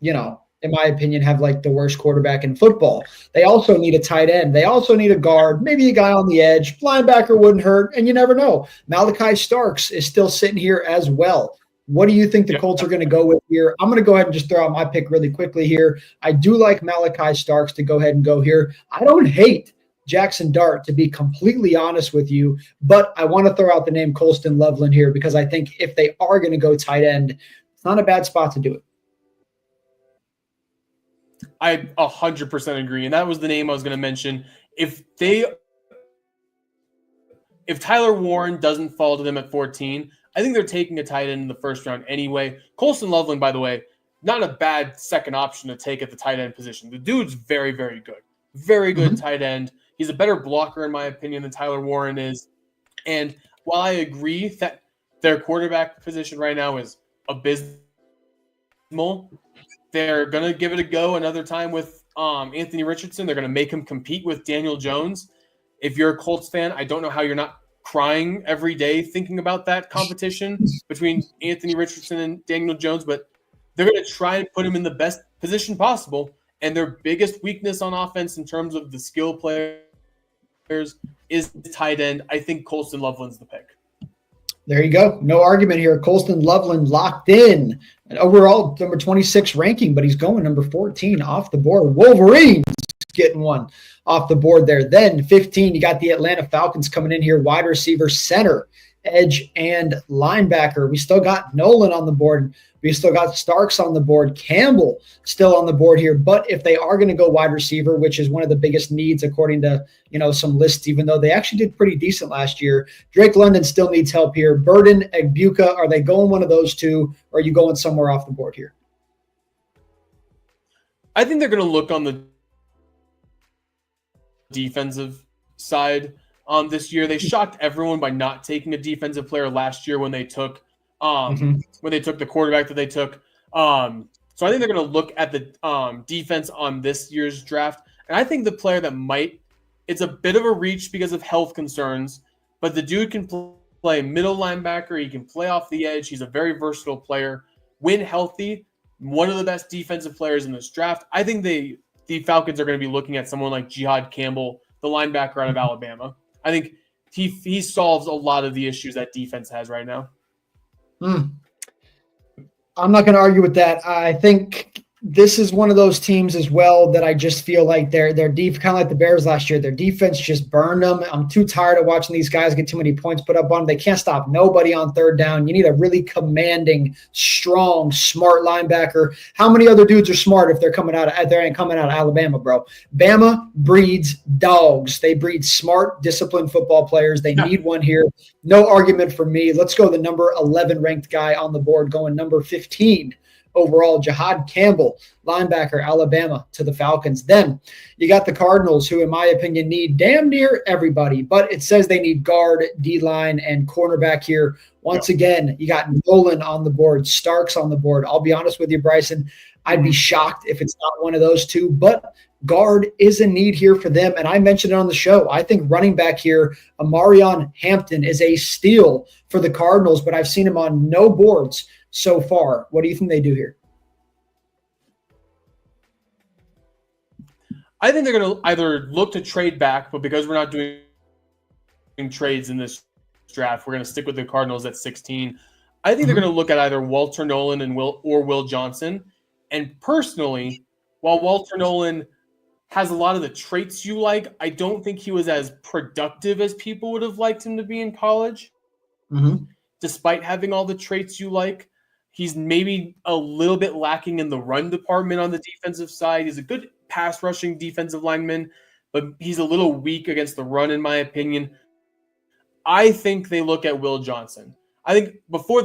S1: in my opinion, have like the worst quarterback in football. They also need a tight end. They also need a guard, maybe a guy on the edge. Linebacker wouldn't hurt, and you never know. Malachi Starks is still sitting here as well. What do you think the Colts are going to go with here? I'm going to go ahead and just throw out my pick really quickly here. I do like Malachi Starks to go ahead and go here. I don't hate Jackson Dart, to be completely honest with you, but I want to throw out the name Colston Loveland here because I think if they are going to go tight end, it's not a bad spot to do it.
S2: I 100% agree, and that was the name I was going to mention. If Tyler Warren doesn't fall to them at 14, I think they're taking a tight end in the first round anyway. Colston Loveland, by the way, not a bad second option to take at the tight end position. The dude's very, very good. Very good tight end. He's a better blocker, in my opinion, than Tyler Warren is. And while I agree that their quarterback position right now is abysmal, they're going to give it a go another time with Anthony Richardson. They're going to make him compete with Daniel Jones. If you're a Colts fan, I don't know how you're not crying every day thinking about that competition between Anthony Richardson and Daniel Jones, but they're going to try and put him in the best position possible. And their biggest weakness on offense in terms of the skill players is tight end. I think Colston Loveland's the pick.
S1: There you go. No argument here. Colston Loveland locked in. An overall number 26 ranking, but he's going number 14 off the board. Wolverines getting one off the board there. Then 15, you got the Atlanta Falcons coming in here, wide receiver, center, edge, and linebacker. We still got Nolan on the board. We still got Starks on the board. Campbell still on the board here. But if they are going to go wide receiver, which is one of the biggest needs according to some lists, even though they actually did pretty decent last year, Drake London still needs help here. Burden, Egbuka, are they going one of those two, or are you going somewhere off the board here?
S2: I think they're going to look on the defensive side this year. They shocked everyone by not taking a defensive player last year when they took the quarterback that they took. So I think they're going to look at the defense on this year's draft. And I think the player that it's a bit of a reach because of health concerns, but the dude can play middle linebacker. He can play off the edge. He's a very versatile player. When healthy, one of the best defensive players in this draft. I think the Falcons are going to be looking at someone like Jihad Campbell, the linebacker out of Alabama. I think he solves a lot of the issues that defense has right now.
S1: I'm not going to argue with that. I think this is one of those teams as well that I just feel like their deep, kind of like the Bears last year, their defense just burned them. I'm too tired of watching these guys get too many points put up on them. They can't stop nobody on third down. You need a really commanding, strong, smart linebacker. How many other dudes are smart if they ain't coming out of Alabama, bro? Bama breeds dogs. They breed smart, disciplined football players. They need one here. No argument for me. Let's go the number 11 ranked guy on the board, going number 15 overall. Jihad Campbell, linebacker, Alabama, to the Falcons. Then you got the Cardinals, who, in my opinion, need damn near everybody, but it says they need guard, D-line, and cornerback here. Once again, you got Nolan on the board, Starks on the board. I'll be honest with you, Bryson, I'd be shocked if it's not one of those two, but guard is a need here for them. And I mentioned it on the show. I think running back here, Amarion Hampton, is a steal for the Cardinals, but I've seen him on no boards so far. What do you think they do here?
S2: I think they're going to either look to trade back, but because we're not doing trades in this draft, we're going to stick with the Cardinals at 16. I think they're going to look at either Walter Nolan and Will Johnson. And personally, while Walter Nolan has a lot of the traits you like, I don't think he was as productive as people would have liked him to be in college. Despite having all the traits you like, he's maybe a little bit lacking in the run department on the defensive side. He's a good pass rushing defensive lineman, but he's a little weak against the run, in my opinion. I think they look at Will Johnson. I think before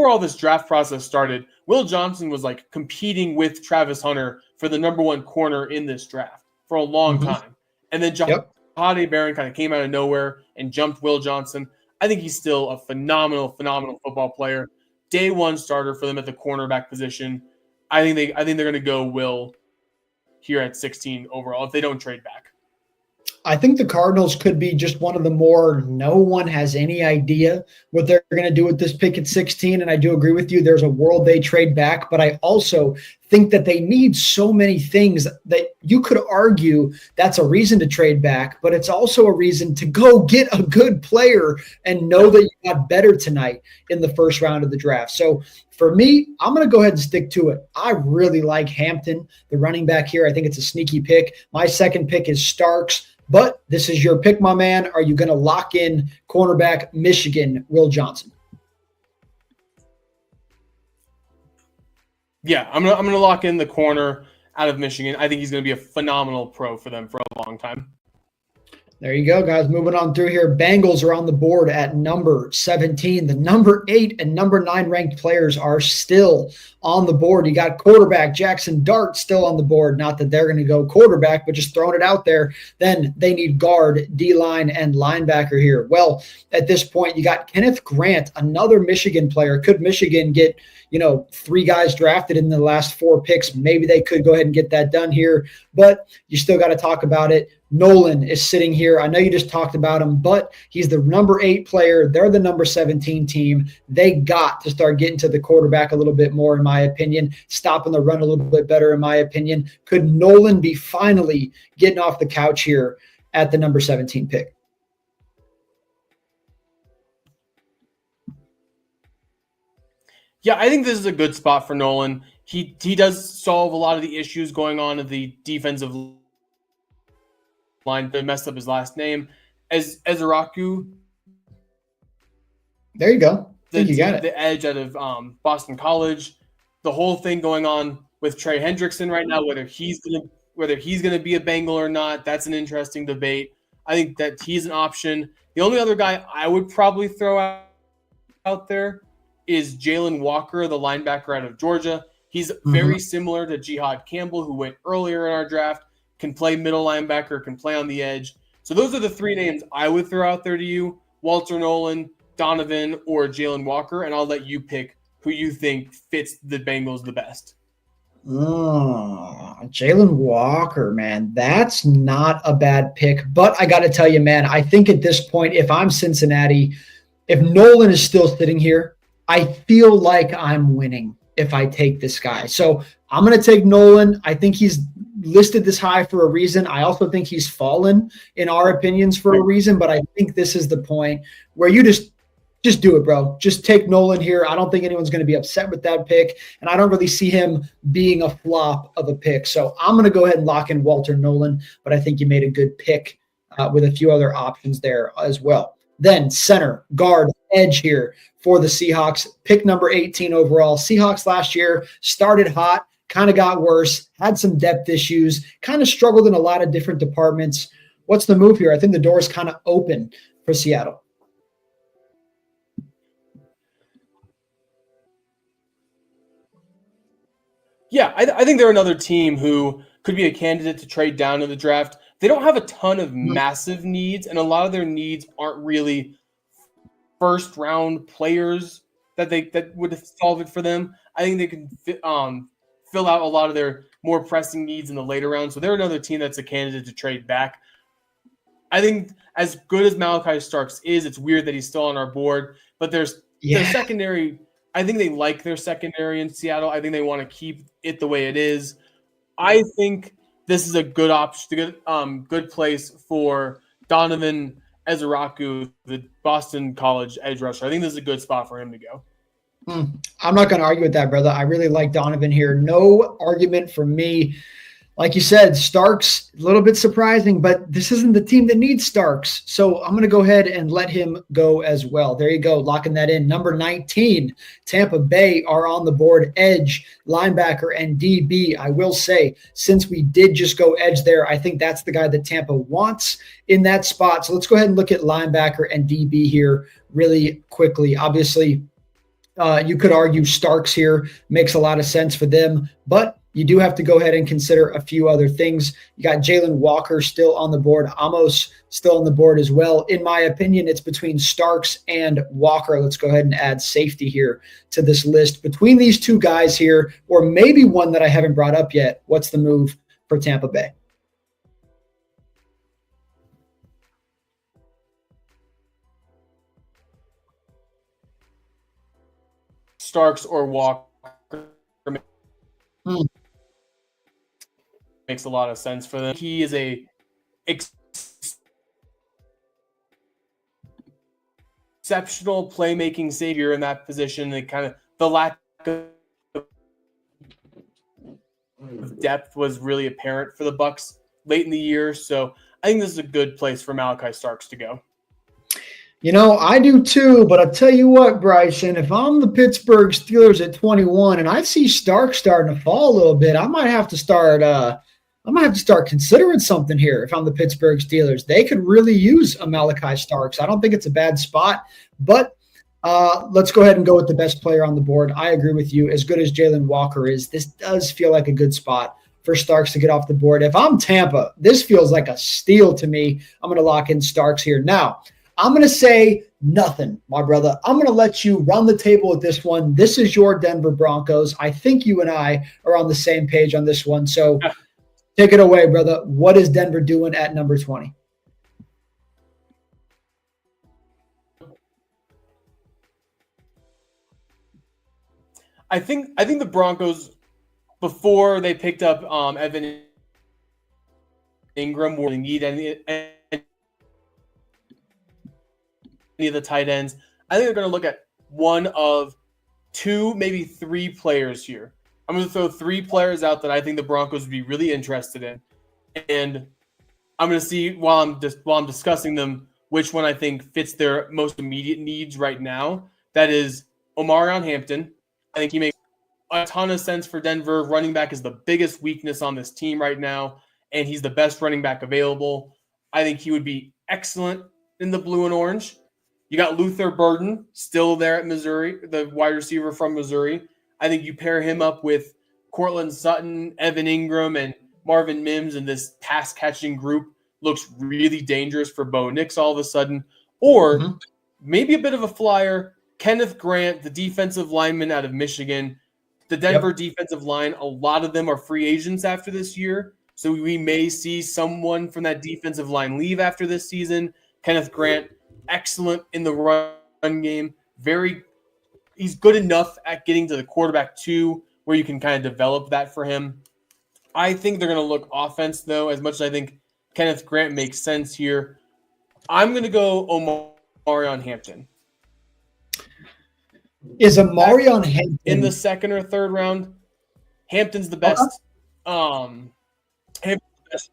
S2: all this draft process started, Will Johnson was like competing with Travis Hunter for the number one corner in this draft for a long time. And then Jahadae Barron kind of came out of nowhere and jumped Will Johnson. I think he's still a phenomenal football player. Day one starter for them at the cornerback position. I think they're going to go Will here at 16 overall if they don't trade back.
S1: I think the Cardinals could be just one of the more no one has any idea what they're going to do with this pick at 16. And I do agree with you. There's a world they trade back, but I also think that they need so many things that you could argue that's a reason to trade back, but it's also a reason to go get a good player and know that you got better tonight in the first round of the draft. So for me, I'm going to go ahead and stick to it. I really like Hampton, the running back here. I think it's a sneaky pick. My second pick is Starks. But this is your pick, my man. Are you going to lock in cornerback Michigan, Will Johnson?
S2: Yeah, I'm gonna lock in the corner out of Michigan. I think he's going to be a phenomenal pro for them for a long time.
S1: There you go, guys. Moving on through here. Bengals are on the board at number 17. The number 8 and number 9 ranked players are still on the board. You got quarterback Jackson Dart still on the board. Not that they're going to go quarterback, but just throwing it out there. Then they need guard, D-line, and linebacker here. Well, at this point, you got Kenneth Grant, another Michigan player. Could Michigan get 3 guys drafted in the last 4 picks? Maybe they could go ahead and get that done here, but you still got to talk about it. Nolan is sitting here. I know you just talked about him, but he's the number 8 player. They're the number 17 team. They got to start getting to the quarterback a little bit more, in my opinion, stopping the run a little bit better, in my opinion. Could Nolan be finally getting off the couch here at the number 17 pick?
S2: Yeah, I think this is a good spot for Nolan. He does solve a lot of the issues going on in the defensive line. They messed up his last name. As Ezeraku.
S1: There you go. I think you got it.
S2: The edge out of Boston College. The whole thing going on with Trey Hendrickson right now, whether he's gonna be a Bengal or not, that's an interesting debate. I think that he's an option. The only other guy I would probably throw out there is Jalen Walker, the linebacker out of Georgia. He's very similar to Jihad Campbell, who went earlier in our draft, can play middle linebacker, can play on the edge. So those are the 3 names I would throw out there to you: Walter Nolan, Donovan, or Jalen Walker, and I'll let you pick who you think fits the Bengals the best.
S1: Jalen Walker, man, that's not a bad pick. But I got to tell you, man, I think at this point, if I'm Cincinnati, if Nolan is still sitting here, I feel like I'm winning if I take this guy. So I'm going to take Nolan. I think he's listed this high for a reason. I also think he's fallen in our opinions for a reason, but I think this is the point where you just do it, bro. Just take Nolan here. I don't think anyone's going to be upset with that pick, and I don't really see him being a flop of a pick. So I'm going to go ahead and lock in Walter Nolan, but I think you made a good pick with a few other options there as well. Then center, guard, edge here for the Seahawks. Pick number 18 overall. Seahawks last year started hot, kind of got worse, had some depth issues, kind of struggled in a lot of different departments. What's the move here? I think the door is kind of open for Seattle.
S2: Yeah, I think they're another team who could be a candidate to trade down in the draft. They don't have a ton of massive needs, and a lot of their needs aren't really first round players that would solve it for them. I think they can fill out a lot of their more pressing needs in the later rounds. So they're another team that's a candidate to trade back. I think as good as Malachi Starks is, it's weird that he's still on our board, but their secondary. I think they like their secondary in Seattle. I think they want to keep it the way it is. I think this is a good option, good place for Donovan Ezeraku, the Boston College edge rusher. I think this is a good spot for him to go.
S1: I'm not going to argue with that, brother. I really like Donovan here. No argument from me. Like you said, Starks, a little bit surprising, but this isn't the team that needs Starks. So I'm going to go ahead and let him go as well. There you go, locking that in. Number 19, Tampa Bay are on the board, edge, linebacker, and DB. I will say, since we did just go edge there, I think that's the guy that Tampa wants in that spot. So let's go ahead and look at linebacker and DB here really quickly. Obviously, you could argue Starks here makes a lot of sense for them, but you do have to go ahead and consider a few other things. You got Jalen Walker still on the board, Amos still on the board as well. In my opinion, it's between Starks and Walker. Let's go ahead and add safety here to this list. Between these two guys here, or maybe one that I haven't brought up yet, what's the move for Tampa Bay?
S2: Starks or Walker makes a lot of sense for them. He is a exceptional playmaking savior in that position. And kind of the lack of depth was really apparent for the Bucs late in the year. So I think this is a good place for Malachi Starks to go.
S1: You know, I do too, but I'll tell you what, Bryson, if I'm the Pittsburgh Steelers at 21 and I see Starks starting to fall a little bit, I might have to start considering something here. If I'm the Pittsburgh Steelers, they could really use a Malachi Starks. I don't think it's a bad spot, but let's go ahead and go with the best player on the board. I agree with you. As good as Jalen Walker is, this does feel like a good spot for Starks to get off the board. If I'm Tampa, this feels like a steal to me. I'm going to lock in Starks here. Now, I'm going to say nothing, my brother. I'm going to let you run the table with this one. This is your Denver Broncos. I think you and I are on the same page on this one. So take it away, brother. What is Denver doing at number 20?
S2: I think the Broncos, before they picked up Evan Ingram, were need any of the tight ends. I think they're going to look at one of two, maybe three players here. I'm going to throw three players out that I think the Broncos would be really interested in, and I'm going to see while I'm discussing them which one I think fits their most immediate needs right now. That is Omarion Hampton. I think he makes a ton of sense for Denver. Running back is the biggest weakness on this team right now, and he's the best running back available. I think he would be excellent in the blue and orange. You got Luther Burden still there at Missouri, the wide receiver from Missouri. I think you pair him up with Courtland Sutton, Evan Ingram, and Marvin Mims, and this pass-catching group looks really dangerous for Bo Nix all of a sudden. Or maybe a bit of a flyer, Kenneth Grant, the defensive lineman out of Michigan. The Denver defensive line, a lot of them are free agents after this year, so we may see someone from that defensive line leave after this season. Kenneth Grant, excellent in the run game. He's good enough at getting to the quarterback too, where you can kind of develop that for him. I think they're going to look offense though, as much as I think Kenneth Grant makes sense here. I'm going to go Omarion Hampton.
S1: Is Omarion Hampton
S2: in the second or third round? Hampton's the best. Hampton's the best.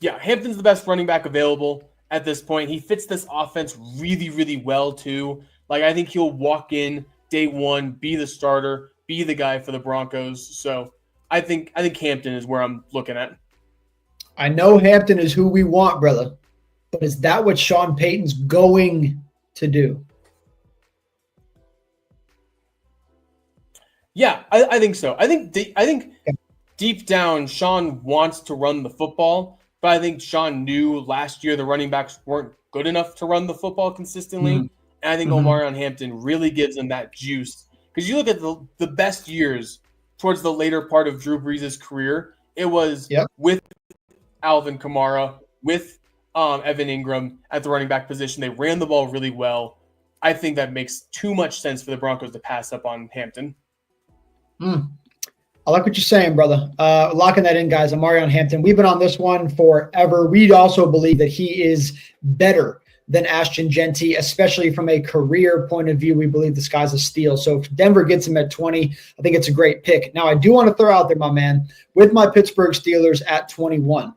S2: Yeah, Hampton's the best running back available at this point. He fits this offense really, really well too. Like, I think he'll walk in day one, be the starter, be the guy for the Broncos. So I think Hampton is where I'm looking at.
S1: I know Hampton is who we want, brother, but is that what Sean Payton's going to do?
S2: Yeah, I think so. I think deep down, Sean wants to run the football, but I think Sean knew last year the running backs weren't good enough to run the football consistently. And I think
S1: Mm-hmm.
S2: Omarion Hampton really gives them that juice. Because you look at the best years towards the later part of Drew Brees' career, it was
S1: Yep.
S2: with Alvin Kamara, with Evan Ingram at the running back position. They ran the ball really well. I think that makes too much sense for the Broncos to pass up on Hampton.
S1: I like what you're saying, brother. Locking that in, guys. Omarion Hampton. We've been on this one forever. We also believe that he is better than Ashton Jeanty, especially from a career point of view. We believe this guy's a steal. So if Denver gets him at 20, I think it's a great pick. Now, I do want to throw out there, my man, with my Pittsburgh Steelers at 21,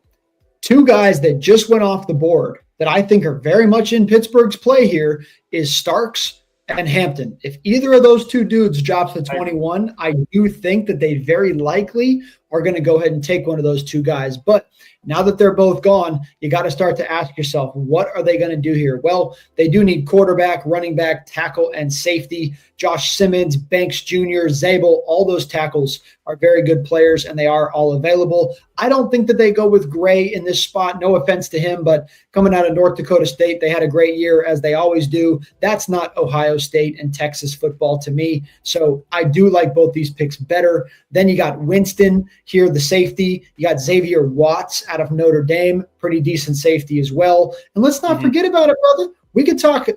S1: two guys that just went off the board that I think are very much in Pittsburgh's play here is Starks and Hampton. If either of those two dudes drops to 21, I do think that they very likely are going to go ahead and take one of those two guys. But now that they're both gone, you got to start to ask yourself, what are they going to do here? Well, they do need quarterback, running back, tackle, and safety. Josh Simmons, Banks Jr., Zabel, all those tackles are very good players, and they are all available. I don't think that they go with Gray in this spot. No offense to him, but coming out of North Dakota State, they had a great year, as they always do. That's not Ohio State and Texas football to me. So I do like both these picks better. Then you got Winston here, the safety. You got Xavier Watts out of Notre Dame, pretty decent safety as well. And let's not forget about it, brother. We could talk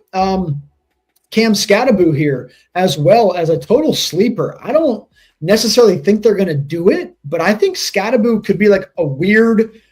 S1: Cam Skattebo here as well as a total sleeper. I don't necessarily think they're going to do it, but I think Skattebo could be like a weird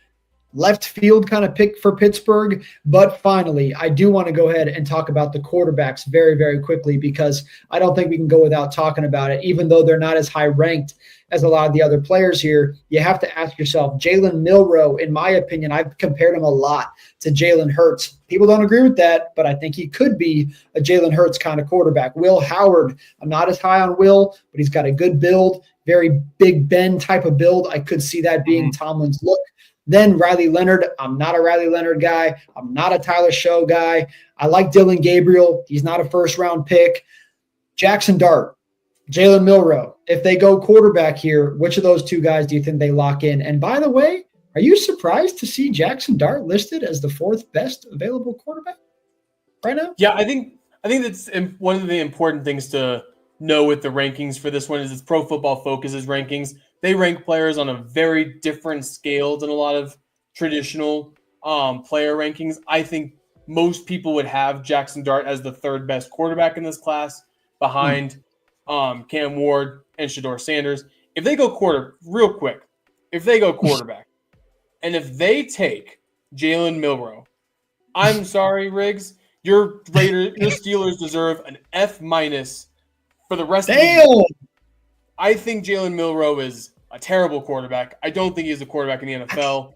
S1: left field kind of pick for Pittsburgh. But finally, I do want to go ahead and talk about the quarterbacks very, very quickly, because I don't think we can go without talking about it. Even though they're not as high ranked as a lot of the other players here, you have to ask yourself, Jalen Milroe, in my opinion, I've compared him a lot to Jalen Hurts. People don't agree with that, but I think he could be a Jalen Hurts kind of quarterback. Will Howard, I'm not as high on Will, but he's got a good build, very Big Ben type of build. I could see that being Tomlin's look. Then Riley Leonard. I'm not a Riley Leonard guy. I'm not a Tyler Show guy. I like Dylan Gabriel. He's not a first-round pick. Jackson Dart, Jalen Milroe. If they go quarterback here, which of those two guys do you think they lock in? And by the way, are you surprised to see Jackson Dart listed as the fourth best available quarterback right now?
S2: Yeah, I think that's one of the important things to know with the rankings for this one is it's Pro Football Focus's rankings. They rank players on a very different scale than a lot of traditional player rankings. I think most people would have Jackson Dart as the third best quarterback in this class, behind Cam Ward and Shedeur Sanders. If they go quarterback, and if they take Jalen Milroe, I'm sorry, Riggs, your Steelers deserve an F- for the rest of the year. I think Jalen Milroe is a terrible quarterback. I don't think he's a quarterback in the NFL.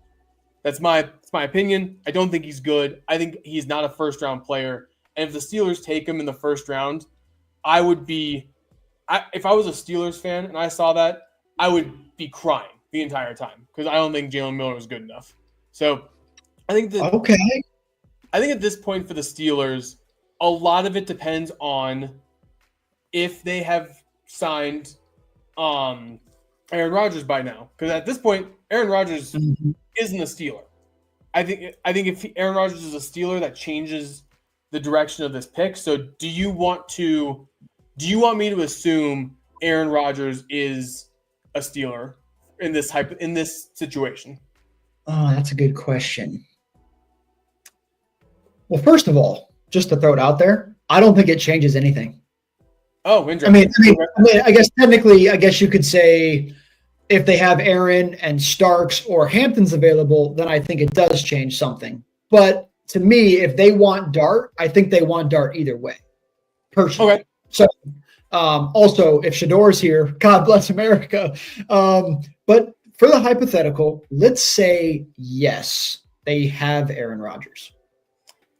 S2: That's my opinion. I don't think he's good. I think he's not a first-round player. And if the Steelers take him in the first round, I would be if I was a Steelers fan and I saw that, I would be crying the entire time, because I don't think Jalen Milroe is good enough. So I think I think at this point for the Steelers, a lot of it depends on if they have signed Aaron Rodgers by now. Because at this point, Aaron Rodgers isn't a Steeler. I think if Aaron Rodgers is a Steeler, that changes the direction of this pick. So do you want me to assume Aaron Rodgers is a Steeler in this situation?
S1: Oh, that's a good question. Well, first of all, just to throw it out there, I don't think it changes anything.
S2: Oh, interesting.
S1: I mean, I guess technically, you could say if they have Aaron and Starks or Hampton's available, then I think it does change something. But to me, if they want Dart, I think they want Dart either way, personally. Okay. So also, if Shedeur's here, God bless America. But for the hypothetical, let's say yes, they have Aaron Rodgers.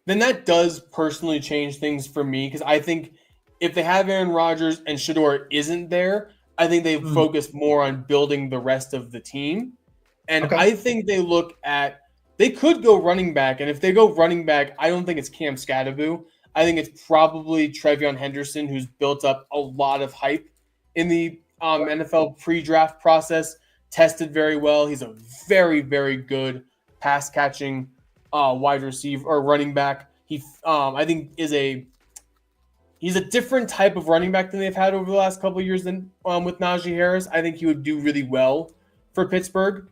S2: Then that does personally change things for me, because I think if they have Aaron Rodgers and Shedeur isn't there, I think they focus more on building the rest of the team. And I think they could go running back. And if they go running back, I don't think it's Cam Skattebo. I think it's probably Trevion Henderson, who's built up a lot of hype in the NFL pre-draft process, tested very well. He's a very, very good pass catching wide receiver or running back. He, I think, he's a different type of running back than they've had over the last couple of years than with Najee Harris. I think he would do really well for Pittsburgh.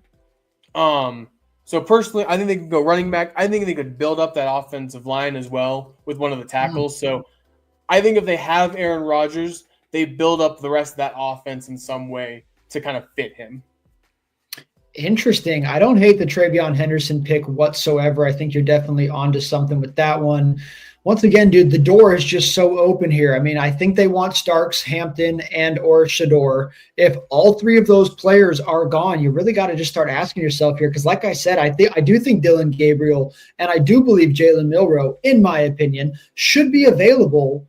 S2: So personally, I think they could go running back. I think they could build up that offensive line as well with one of the tackles. So I think if they have Aaron Rodgers, they build up the rest of that offense in some way to kind of fit him.
S1: Interesting. I don't hate the TreVeyon Henderson pick whatsoever. I think you're definitely onto something with that one. Once again, dude, the door is just so open here. I mean, I think they want Starks, Hampton, and or Shador. If all three of those players are gone, you really got to just start asking yourself here. Because like I said, I do think Dylan Gabriel and I do believe Jalen Milroe, in my opinion, should be available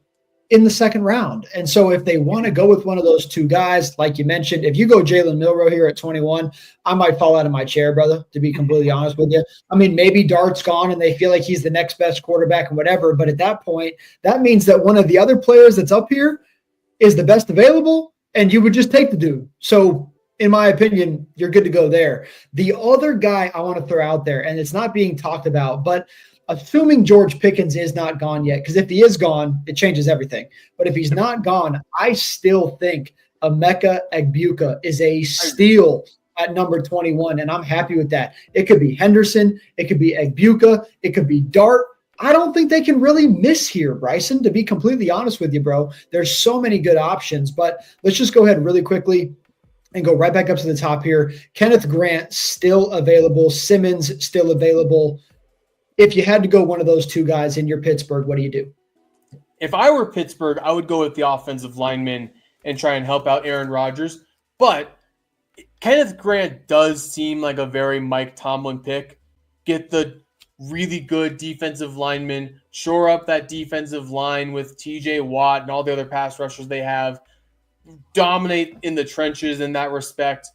S1: in the second round. And so if they want to go with one of those two guys, like you mentioned, if you go Jalen Milroe here at 21, I might fall out of my chair, brother, to be completely honest with you. I mean, maybe Dart's gone and they feel like he's the next best quarterback and whatever. But at that point, that means that one of the other players that's up here is the best available and you would just take the dude. So in my opinion, you're good to go there. The other guy I want to throw out there, and it's not being talked about, but assuming George Pickens is not gone yet, because if he is gone, it changes everything. But if he's not gone, I still think Emeka Egbuka is a steal at number 21, and I'm happy with that. It could be Henderson. It could be Egbuka. It could be Dart. I don't think they can really miss here, Bryson, to be completely honest with you, bro. There's so many good options, but let's just go ahead really quickly and go right back up to the top here. Kenneth Grant still available. Simmons still available. If you had to go one of those two guys in your Pittsburgh, what do you do?
S2: If I were Pittsburgh, I would go with the offensive lineman and try and help out Aaron Rodgers. But Kenneth Grant does seem like a very Mike Tomlin pick. Get the really good defensive lineman, shore up that defensive line with TJ Watt and all the other pass rushers they have, dominate in the trenches in that respect.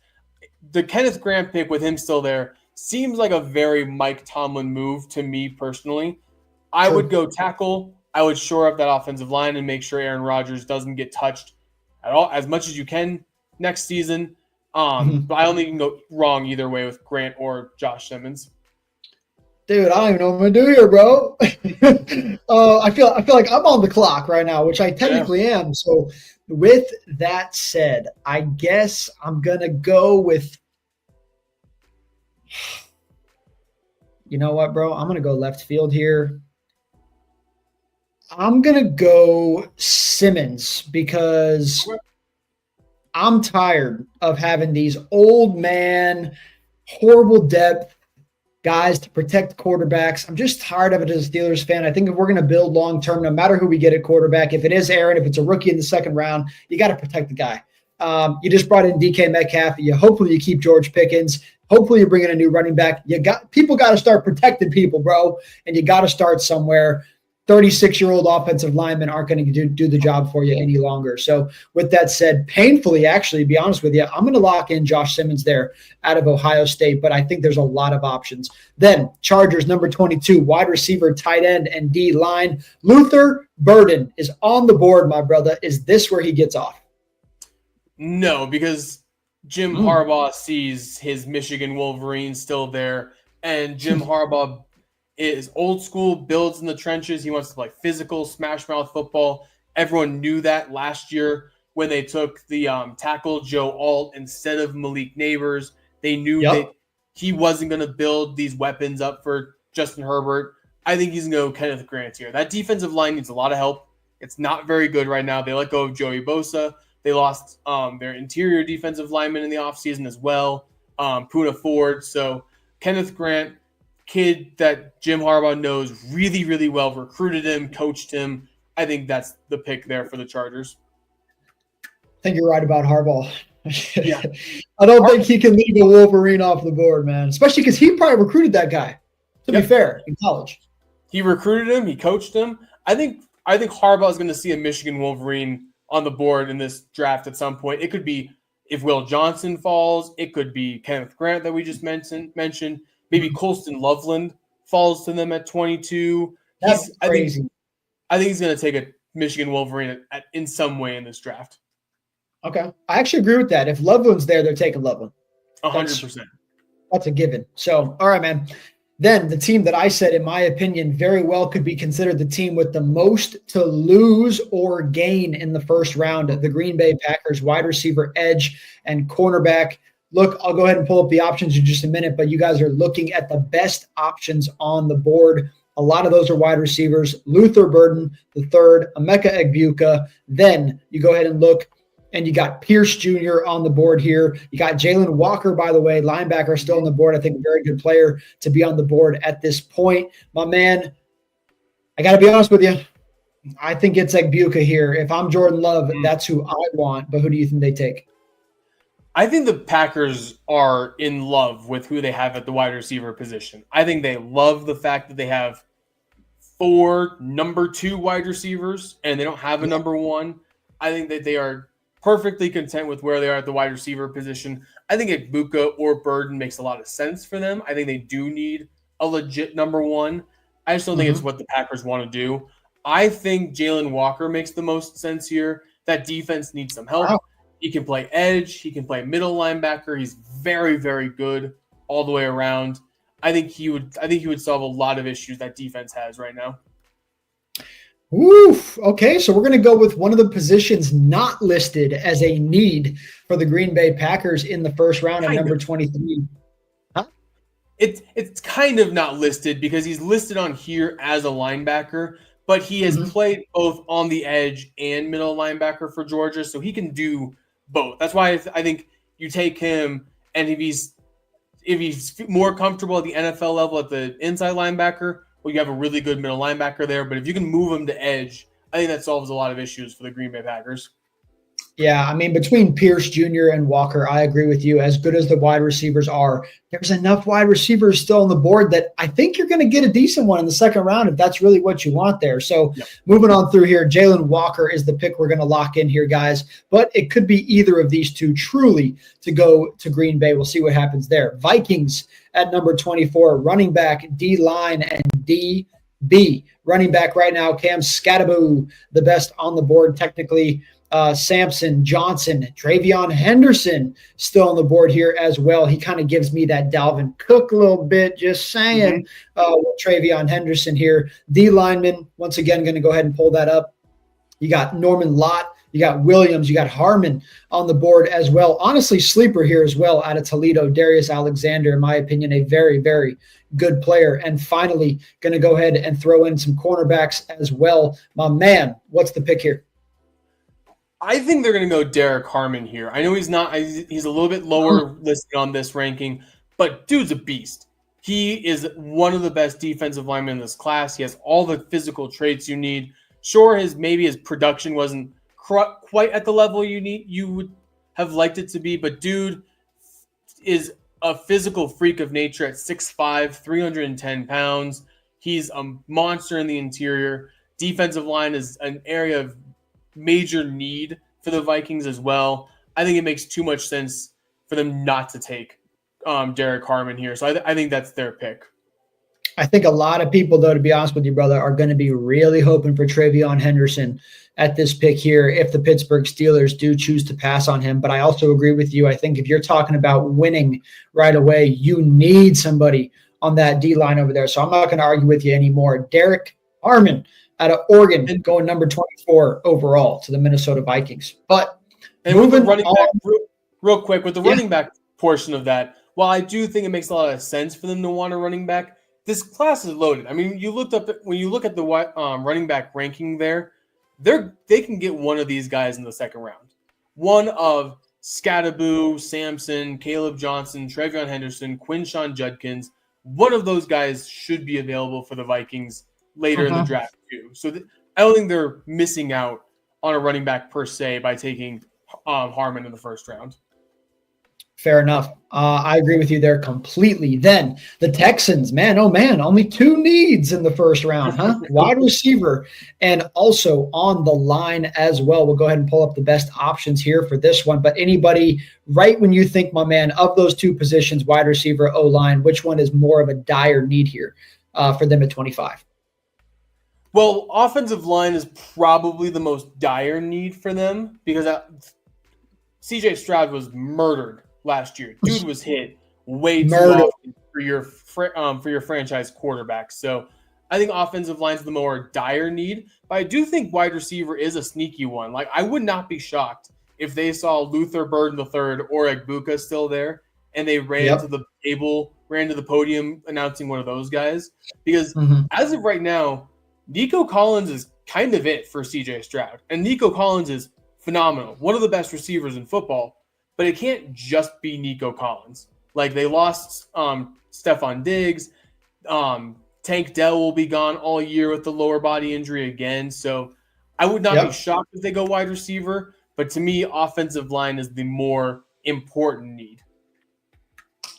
S2: The Kenneth Grant pick with him still there seems like a very Mike Tomlin move to me personally. I would go tackle. I would shore up that offensive line and make sure Aaron Rodgers doesn't get touched at all, as much as you can next season. But I don't think you can go wrong either way with Grant or Josh Simmons.
S1: Dude, I don't even know what I'm gonna do here, bro. I feel like I'm on the clock right now, which I technically am. So with that said, I guess I'm gonna go with. You know what, bro? I'm going to go left field here. I'm going to go Simmons because I'm tired of having these old man, horrible depth guys to protect quarterbacks. I'm just tired of it as a Steelers fan. I think if we're going to build long-term, no matter who we get at quarterback, if it is Aaron, if it's a rookie in the second round, you got to protect the guy. You just brought in DK Metcalf. Hopefully you keep George Pickens. Hopefully you're bringing a new running back. People got to start protecting people, bro, and you got to start somewhere. 36-year-old offensive linemen aren't going to do the job for you any longer. So with that said, painfully, actually, to be honest with you, I'm going to lock in Josh Simmons there out of Ohio State, but I think there's a lot of options. Then Chargers, number 22, wide receiver, tight end, and D-line. Luther Burden is on the board, my brother. Is this where he gets off?
S2: No, because Jim Harbaugh sees his Michigan Wolverines still there, and Jim Harbaugh is old school, builds in the trenches. He wants to play physical, smash mouth football. Everyone knew that last year when they took the tackle Joe Alt instead of Malik Neighbors. They knew that he wasn't going to build these weapons up for Justin Herbert. I think he's going to go Kenneth Grant here. That defensive line needs a lot of help. It's not very good right now. They let go of Joey Bosa. They lost their interior defensive lineman in the offseason as well, Poona Ford. So Kenneth Grant, kid that Jim Harbaugh knows really, really well, recruited him, coached him. I think that's the pick there for the Chargers.
S1: I think you're right about Harbaugh.
S2: Yeah.
S1: I don't think he can leave a Wolverine off the board, man, especially because he probably recruited that guy, to be fair, in college.
S2: He recruited him. He coached him. I think Harbaugh is going to see a Michigan Wolverine on the board in this draft at some point. It could be if Will Johnson falls. It could be Kenneth Grant that we just mentioned. Maybe Colston Loveland falls to them at 22.
S1: That's crazy.
S2: I think he's going to take a Michigan Wolverine in some way in this draft.
S1: Okay. I actually agree with that. If Loveland's there, they're taking Loveland.
S2: 100%.
S1: That's a given. So, all right, man. Then the team that I said, in my opinion, very well could be considered the team with the most to lose or gain in the first round, the Green Bay Packers, wide receiver, edge, and cornerback. Look, I'll go ahead and pull up the options in just a minute, but you guys are looking at the best options on the board. A lot of those are wide receivers. Luther Burden, the third, Emeka Egbuka. Then you go ahead and look, and you got Pierce Jr. on the board here. You got Jalen Walker, by the way, linebacker, still on the board. I think a very good player to be on the board at this point. My man, I got to be honest with you. I think it's Egbuka here. If I'm Jordan Love, that's who I want. But who do you think they take?
S2: I think the Packers are in love with who they have at the wide receiver position. I think they love the fact that they have 4 number 2 wide receivers and they don't have a number 1. I think that they are perfectly content with where they are at the wide receiver position. I think Egbuka or Burden makes a lot of sense for them. I think they do need a legit number 1. I just don't think it's what the Packers want to do. I think Jalen Walker makes the most sense here. That defense needs some help. Wow. He can play edge. He can play middle linebacker. He's very, very good all the way around. I think he would solve a lot of issues that defense has right now.
S1: Oof. Okay, so we're going to go with one of the positions not listed as a need for the Green Bay Packers in the first round at number 23. Huh?
S2: It's kind of not listed because he's listed on here as a linebacker, but he has played both on the edge and middle linebacker for Georgia, so he can do both. That's why I think you take him, and if he's more comfortable at the NFL level at the inside linebacker, well, you have a really good middle linebacker there. But if you can move him to edge, I think that solves a lot of issues for the Green Bay Packers.
S1: Yeah, I mean, between Pierce Jr. and Walker, I agree with you. As good as the wide receivers are, there's enough wide receivers still on the board that I think you're going to get a decent one in the second round if that's really what you want there. So moving on through here, Jalen Walker is the pick we're going to lock in here, guys. But it could be either of these two truly to go to Green Bay. We'll see what happens there. Vikings at number 24, running back, D-line, and DB. Running back right now, Cam Skattebo, the best on the board technically. Samson, Johnson, Travion Henderson still on the board here as well. He kind of gives me that Dalvin Cook a little bit, just saying. Travion Henderson here. D lineman, once again, going to go ahead and pull that up. You got Norman Lott, you got Williams, you got Harmon on the board as well. Honestly, sleeper here as well out of Toledo, Darius Alexander, in my opinion, a very, very good player. And finally, going to go ahead and throw in some cornerbacks as well. My man, what's the pick here?
S2: I think they're going to go Derek Harmon here. I know he's a little bit lower listed on this ranking, but dude's a beast. He is one of the best defensive linemen in this class. He has all the physical traits you need. Sure, his production wasn't quite at the level you would have liked it to be, but dude is a physical freak of nature at 6'5", 310 pounds. He's a monster in the interior. Defensive line is an area of major need for the Vikings as well. I think it makes too much sense for them not to take Derek Harmon here. So I think that's their pick.
S1: I think a lot of people, though, to be honest with you, brother, are going to be really hoping for Travion Henderson at this pick here if the Pittsburgh Steelers do choose to pass on him. But I also agree with you. I think if you're talking about winning right away, you need somebody on that D-line over there. So I'm not going to argue with you anymore. Derek Harmon out of Oregon, going number 24 overall to the Minnesota Vikings. But
S2: moving running back, real quick, with the running back portion of that, while I do think it makes a lot of sense for them to want a running back, this class is loaded. I mean, when you look at the running back ranking there, they can get one of these guys in the second round. One of Skattebo, Samson, Caleb Johnson, Travion Henderson, Quinshon Judkins. One of those guys should be available for the Vikings later in the draft too. So I don't think they're missing out on a running back per se by taking Harmon in the first round.
S1: Fair enough. I agree with you there completely. Then the Texans, man, oh man, only 2 needs in the first round, huh? Wide receiver and also on the line as well. We'll go ahead and pull up the best options here for this one. But anybody, right when you think, my man, of those 2 positions, wide receiver, O-line, which one is more of a dire need here for them at 25?
S2: Well, offensive line is probably the most dire need for them because CJ Stroud was murdered last year. Dude was hit way too
S1: Murdered.
S2: often for your franchise quarterback. So I think offensive line's the more dire need, but I do think wide receiver is a sneaky one. Like, I would not be shocked if they saw Luther Burden III or Egbuka still there, and they ran to the podium announcing one of those guys. Because as of right now, Nico Collins is kind of it for CJ Stroud. And Nico Collins is phenomenal. One of the best receivers in football, but it can't just be Nico Collins. Like, they lost Stephon Diggs. Tank Dell will be gone all year with the lower body injury again. So I would not be shocked if they go wide receiver, but to me, offensive line is the more important need.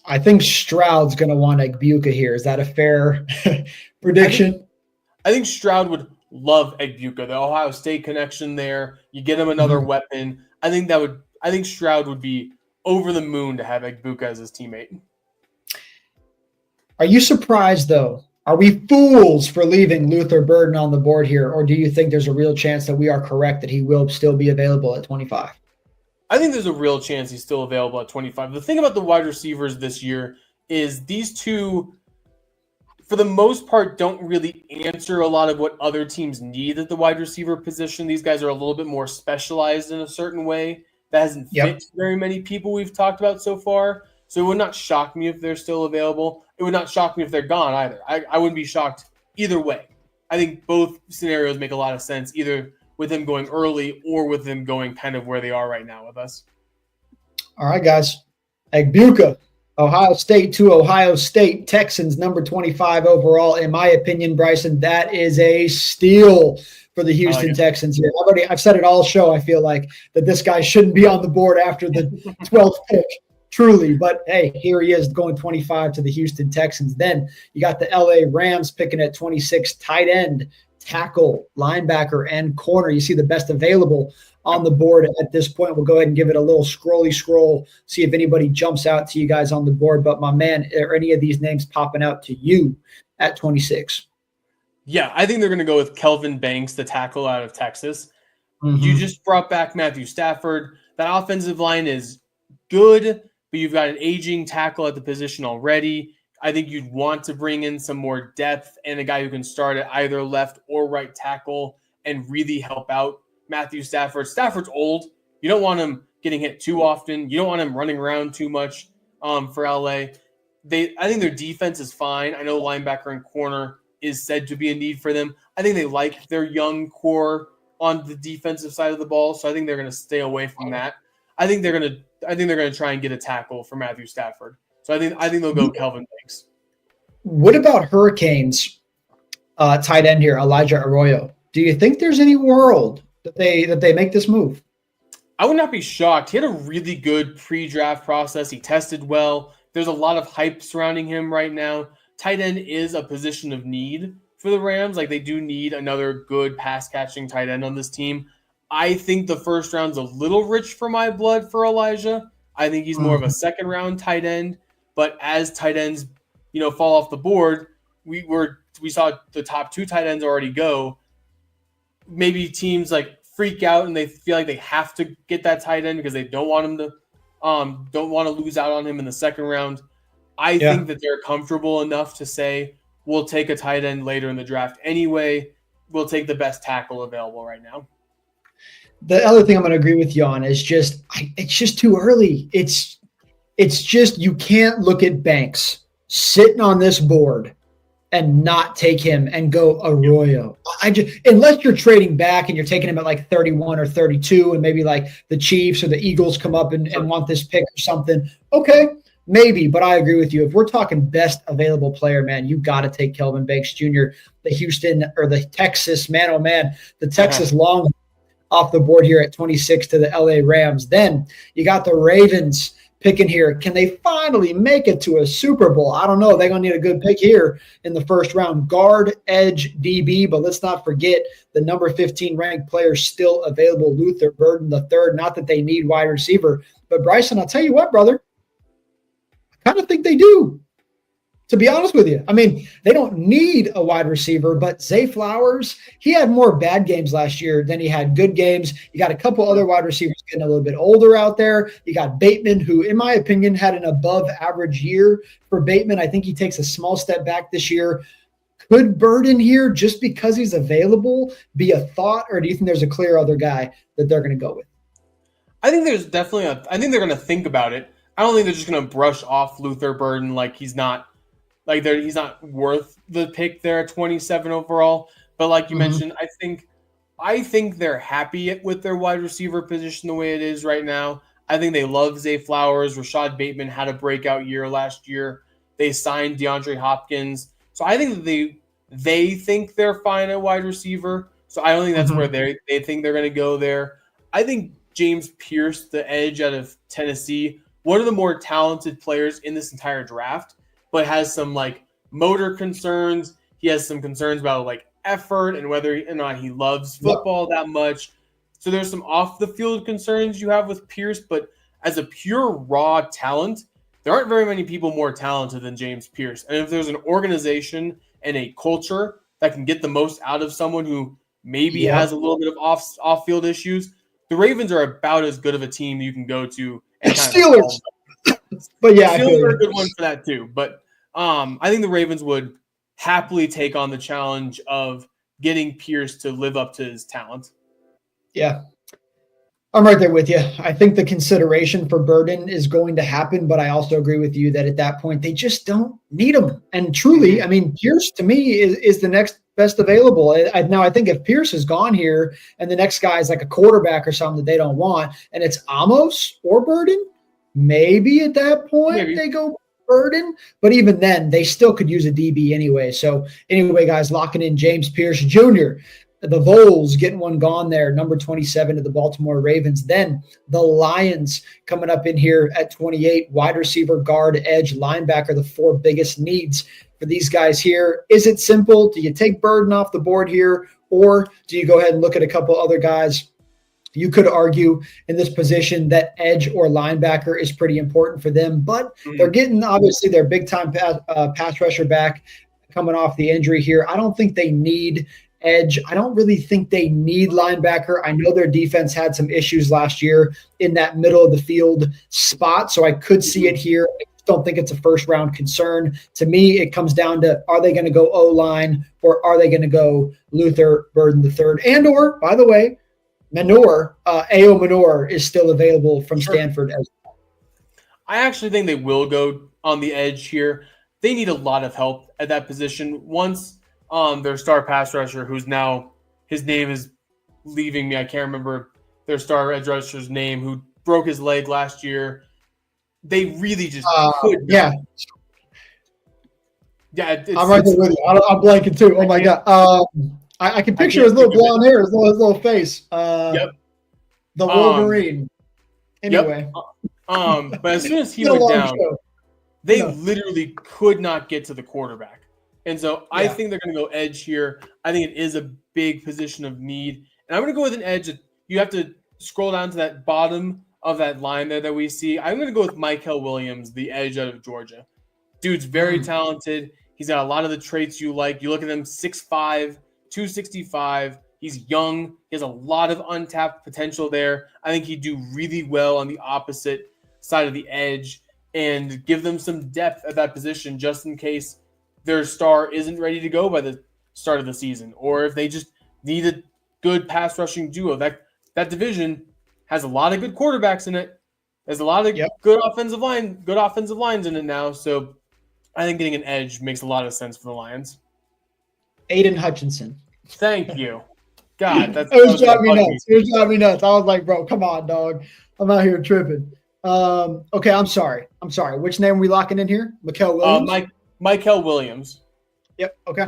S1: I think Stroud's going to want Egbuka here. Is that a fair prediction?
S2: I think Stroud would love Egbuka, the Ohio State connection there. You get him another weapon. I think Stroud would be over the moon to have Egbuka as his teammate.
S1: Are you surprised, though? Are we fools for leaving Luther Burden on the board here, or do you think there's a real chance that we are correct that he will still be available at 25?
S2: I think there's a real chance he's still available at 25. The thing about the wide receivers this year is these two, for the most part, don't really answer a lot of what other teams need at the wide receiver position. These guys are a little bit more specialized in a certain way that hasn't fit very many people we've talked about so far. So it would not shock me if they're still available. It would not shock me if they're gone either. I wouldn't be shocked either way. I think both scenarios make a lot of sense, either with them going early or with them going kind of where they are right now with us.
S1: All right, guys. Egbuka, Ohio State to Ohio State. Texans, number 25 overall. In my opinion, Bryson, that is a steal for the Houston Texans here. I've said it all show, I feel like, that this guy shouldn't be on the board after the 12th pick. Truly, but hey, here he is going 25 to the Houston Texans. Then you got the LA Rams picking at 26, tight end, tackle, linebacker, and corner. You see the best available on the board at this point. We'll go ahead and give it a little scroll, see if anybody jumps out to you guys on the board. But my man, are any of these names popping out to you at 26?
S2: Yeah, I think they're going to go with Kelvin Banks, the tackle out of Texas. You just brought back Matthew Stafford. That offensive line is good, but you've got an aging tackle at the position already. I think you'd want to bring in some more depth and a guy who can start at either left or right tackle and really help out Matthew Stafford. Stafford's old. You don't want him getting hit too often. You don't want him running around too much for LA. I think their defense is fine. I know linebacker and corner is said to be a need for them. I think they like their young core on the defensive side of the ball, so I think they're going to stay away from that. I think they're going to try and get a tackle for Matthew Stafford. So I think they'll go Kelvin Banks.
S1: What about Hurricanes tight end here, Elijah Arroyo? Do you think there's any world that they make this move?
S2: I would not be shocked. He had a really good pre-draft process. He tested well. There's a lot of hype surrounding him right now. Tight end is a position of need for the Rams. Like, they do need another good pass-catching tight end on this team. I think the first round's a little rich for my blood for Elijah. I think he's more of a second-round tight end. But as tight ends, fall off the board, we saw the top two tight ends already go. Maybe teams freak out and they feel like they have to get that tight end because they don't want to lose out on him in the second round. I think that they're comfortable enough to say, we'll take a tight end later in the draft anyway. We'll take the best tackle available right now.
S1: The other thing I'm going to agree with you on is it's just too early. It's just, you can't look at Banks sitting on this board and not take him and go Arroyo. Unless you're trading back and you're taking him at 31 or 32 and maybe the Chiefs or the Eagles come up and want this pick or something. Okay, maybe, but I agree with you. If we're talking best available player, man, you got to take Kelvin Banks Jr., the Houston or the Texas, the Texas long off the board here at 26 to the LA Rams. Then you got the Ravens picking here. Can they finally make it to a Super Bowl? I don't know. They're going to need a good pick here in the first round. Guard, edge, DB, but let's not forget the number 15 ranked player still available, Luther Burden III. Not that they need wide receiver, but Bryson, I'll tell you what, brother, I kind of think they do. to be honest with you. I mean, they don't need a wide receiver, but Zay Flowers, he had more bad games last year than he had good games. You got a couple other wide receivers getting a little bit older out there. You got Bateman, who, in my opinion, had an above average year for Bateman. I think he takes a small step back this year. Could Burden here, just because he's available, be a thought, or do you think there's a clear other guy that they're going to go with?
S2: I think there's definitely I think they're going to think about it. I don't think they're just going to brush off Luther Burden like he's not worth the pick there at 27 overall. But like you mentioned, I think they're happy with their wide receiver position the way it is right now. I think they love Zay Flowers. Rashad Bateman had a breakout year last year. They signed DeAndre Hopkins. So I think that they think they're fine at wide receiver. So I don't think that's where they think they're going to go there. I think James Pierce, the edge out of Tennessee, one of the more talented players in this entire draft, but has some like motor concerns. He has some concerns about like effort and whether or not he loves football that much. So there's some off the field concerns you have with Pierce, but as a pure raw talent, there aren't very many people more talented than James Pierce. And if there's an organization and a culture that can get the most out of someone who maybe has a little bit of off-field issues, the Ravens are about as good of a team you can go to. And
S1: Steelers. But yeah,
S2: Steelers are a good one for that too. But I think the Ravens would happily take on the challenge of getting Pierce to live up to his talent.
S1: Yeah. I'm right there with you. I think the consideration for Burden is going to happen, but I also agree with you that at that point, they just don't need him. And truly, I mean, Pierce to me is the next best available. Now, I think if Pierce is gone here and the next guy is like a quarterback or something that they don't want, and it's Amos or Burden, maybe at that point they go Burden. But even then, they still could use a DB anyway. So anyway, guys, locking in James Pierce Jr., the Vols getting one gone there, number 27 to the Baltimore Ravens. Then the Lions coming up in here at 28, wide receiver, guard, edge, linebacker, the four biggest needs for these guys here. Is it simple? Do you take Burden off the board here, or do you go ahead and look at a couple other guys? You could argue in this position that edge or linebacker is pretty important for them, but they're getting obviously their big-time pass rusher back coming off the injury here. I don't think they need edge. I don't really think they need linebacker. I know their defense had some issues last year in that middle of the field spot, so I could see it here. I don't think it's a first-round concern. To me, it comes down to, are they going to go O-line or are they going to go Luther Burden III? And or, by the way, Ao Manor is still available from Stanford as well.
S2: I actually think they will go on the edge here. They need a lot of help at that position. Once their star pass rusher, who's now, his name is leaving me. I can't remember their star edge rusher's name, who broke his leg last year. They really just could.
S1: Yeah.
S2: Yeah.
S1: I'm right there with you. I'm blanking too. Oh my God. I can picture his little blonde hair, his little face. The Wolverine. Anyway.
S2: But as soon as he went down, they literally could not get to the quarterback. And so I think they're going to go edge here. I think it is a big position of need. And I'm going to go with an edge. You have to scroll down to that bottom of that line there that we see. I'm going to go with Mykel Williams, the edge out of Georgia. Dude's very talented. He's got a lot of the traits you like. You look at him, 6'5", 265. He's young. He has a lot of untapped potential there. I think he'd do really well on the opposite side of the edge and give them some depth at that position just in case their star isn't ready to go by the start of the season, or if they just need a good pass rushing duo. That division has a lot of good quarterbacks in it. There's a lot of good offensive lines in it now. So I think getting an edge makes a lot of sense for the Lions.
S1: Aiden Hutchinson.
S2: Thank you. God,
S1: it was driving me nuts. It was driving me nuts. I was like, bro, come on, dog. I'm out here tripping. Okay, I'm sorry. Which name are we locking in here? Mykel Williams?
S2: Mykel Williams.
S1: Yep. Okay.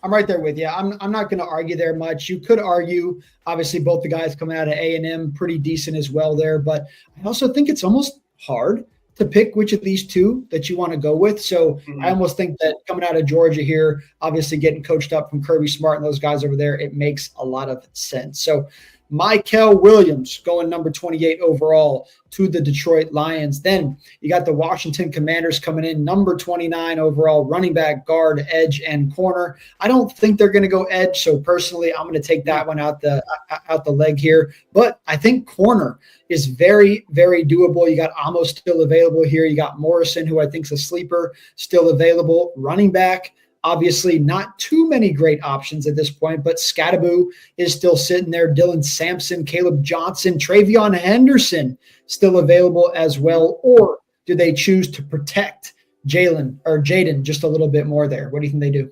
S1: I'm right there with you. I'm not going to argue there much. You could argue, obviously, both the guys coming out of A&M pretty decent as well there, but I also think it's almost hard to pick which of these two that you want to go with. So I almost think that coming out of Georgia here, obviously getting coached up from Kirby Smart and those guys over there, it makes a lot of sense. So Michael Williams going number 28 overall to the Detroit Lions. Then you got the Washington Commanders coming in number 29 overall, running back, guard, edge, and corner. I don't think they're going to go edge, so personally, I'm going to take that one out the leg here. But I think corner is very, very doable. You got Amos still available here. You got Morrison, who I think is a sleeper, still available. Running back, obviously not too many great options at this point, but Scattaboo is still sitting there. Dylan Sampson, Caleb Johnson, Travion Henderson still available as well. Or do they choose to protect Jaden just a little bit more there? What do you think they do?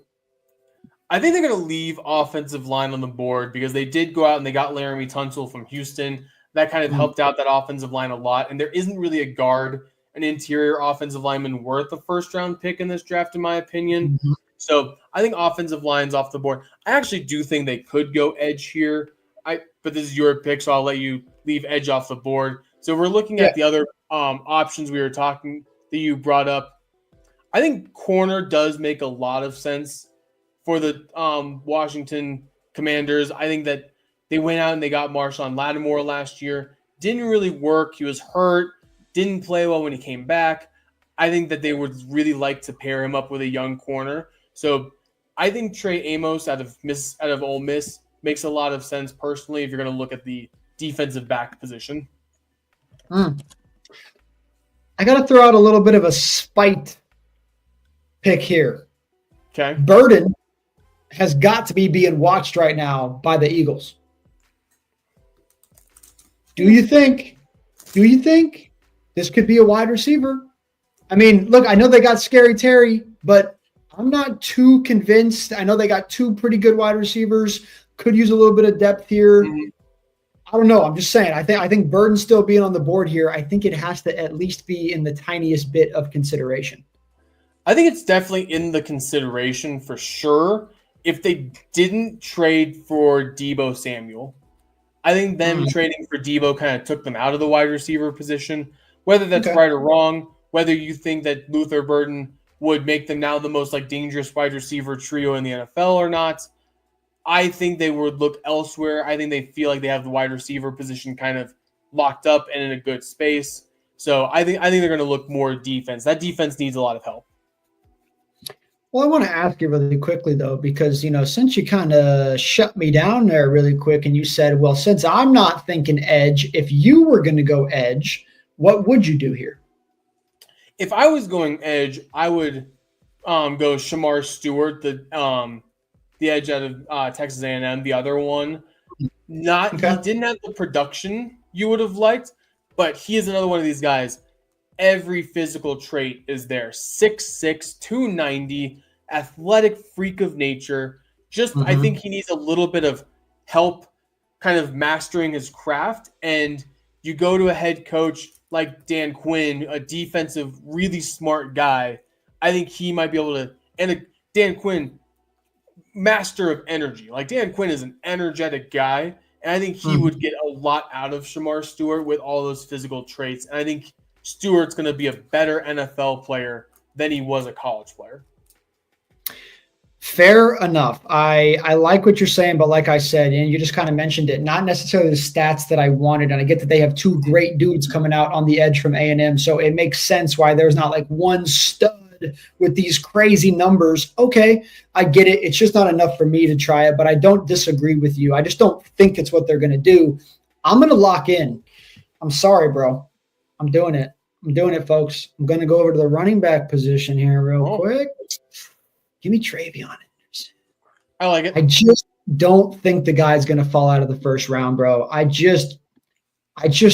S2: I think they're going to leave offensive line on the board because they did go out and they got Laramie Tunsil from Houston. That kind of helped out that offensive line a lot. And there isn't really a guard, an interior offensive lineman worth a first-round pick in this draft, in my opinion. Mm-hmm. So I think offensive line's off the board. I actually do think they could go edge here. But this is your pick, so I'll let you leave edge off the board. So we're looking at the other options we were talking that you brought up. I think corner does make a lot of sense for the Washington Commanders. I think that they went out and they got Marshawn Lattimore last year. Didn't really work. He was hurt. Didn't play well when he came back. I think that they would really like to pair him up with a young corner. So I think Trey Amos out of Ole Miss makes a lot of sense personally if you're going to look at the defensive back position.
S1: I got to throw out a little bit of a spite pick here.
S2: Okay.
S1: Burden has got to be being watched right now by the Eagles. Do you think this could be a wide receiver? I mean, look, I know they got Scary Terry, but I'm not too convinced. I know they got two pretty good wide receivers. Could use a little bit of depth here. Mm-hmm. I don't know. I'm just saying. I think Burden still being on the board here, I think it has to at least be in the tiniest bit of consideration.
S2: I think it's definitely in the consideration for sure. If they didn't trade for Deebo Samuel, I think them trading for Deebo kind of took them out of the wide receiver position. Whether that's right or wrong, whether you think that Luther Burden would make them now the most dangerous wide receiver trio in the NFL or not, I think they would look elsewhere. I think they feel like they have the wide receiver position kind of locked up and in a good space. So I think they're going to look more defense. That defense needs a lot of help.
S1: Well, I want to ask you really quickly, though, because, since you kind of shut me down there really quick and you said, well, since I'm not thinking edge, if you were going to go edge, what would you do here?
S2: If I was going edge, I would go Shamar Stewart, the edge out of Texas A&M, the other one. He didn't have the production you would have liked, but he is another one of these guys. Every physical trait is there. 6'6", 290, athletic freak of nature. I think he needs a little bit of help kind of mastering his craft. And you go to a head coach like Dan Quinn, a defensive, really smart guy. I think he might be able to – and Dan Quinn, master of energy. Dan Quinn is an energetic guy. And I think he would get a lot out of Shamar Stewart with all those physical traits. And I think – Stewart's going to be a better NFL player than he was a college player.
S1: Fair enough. I like what you're saying, but like I said, and you just kind of mentioned it, not necessarily the stats that I wanted. And I get that they have two great dudes coming out on the edge from A&M. So it makes sense why there's not one stud with these crazy numbers. Okay, I get it. It's just not enough for me to try it, but I don't disagree with you. I just don't think it's what they're going to do. I'm going to lock in. I'm sorry, bro. I'm doing it. Folks. I'm going to go over to the running back position here real quick. Give me Travion Henderson.
S2: I like it.
S1: I just don't think the guy's going to fall out of the first round, bro. I just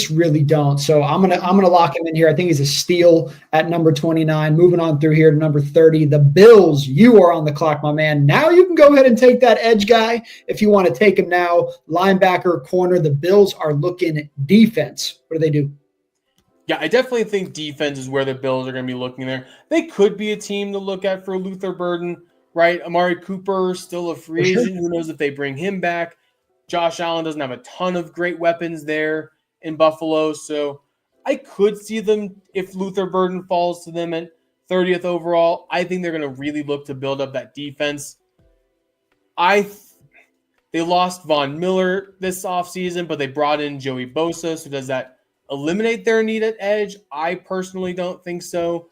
S1: really don't. So I'm gonna lock him in here. I think he's a steal at number 29. Moving on through here to number 30. The Bills, you are on the clock, my man. Now you can go ahead and take that edge guy if you want to take him now. Linebacker, corner. The Bills are looking defense. What do they do?
S2: Yeah, I definitely think defense is where the Bills are going to be looking there. They could be a team to look at for Luther Burden, right? Amari Cooper, still a free agent. Who knows if they bring him back? Josh Allen doesn't have a ton of great weapons there in Buffalo. So I could see them, if Luther Burden falls to them at 30th overall, I think they're going to really look to build up that defense. They lost Von Miller this offseason, but they brought in Joey Bosa. So does that eliminate their need at edge? I personally don't think so.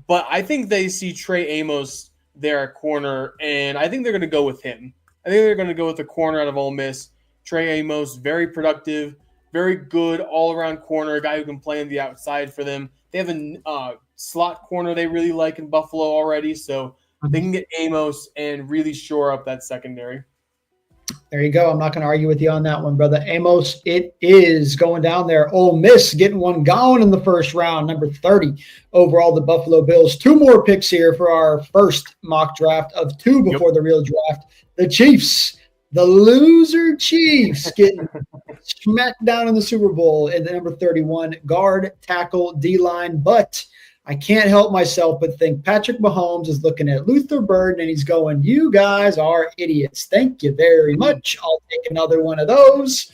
S2: But I think they see Trey Amos there at corner, and I think they're going to go with him. I think they're going to go with the corner out of Ole Miss. Trey Amos, very productive, very good all-around corner, a guy who can play on the outside for them. They have a slot corner they really like in Buffalo already, so they can get Amos and really shore up that secondary.
S1: There you go. I'm not going to argue with you on that one, brother. Amos, it is going down there. Ole Miss getting one going in the first round, number 30 overall, the Buffalo Bills. 2 more picks here for our first mock draft of 2 before the real draft. The Chiefs, the loser Chiefs, getting smacked down in the Super Bowl at the number 31, guard, tackle, D-line. But I can't help myself but think Patrick Mahomes is looking at Luther Burden and he's going, you guys are idiots. Thank you very much. I'll take another one of those.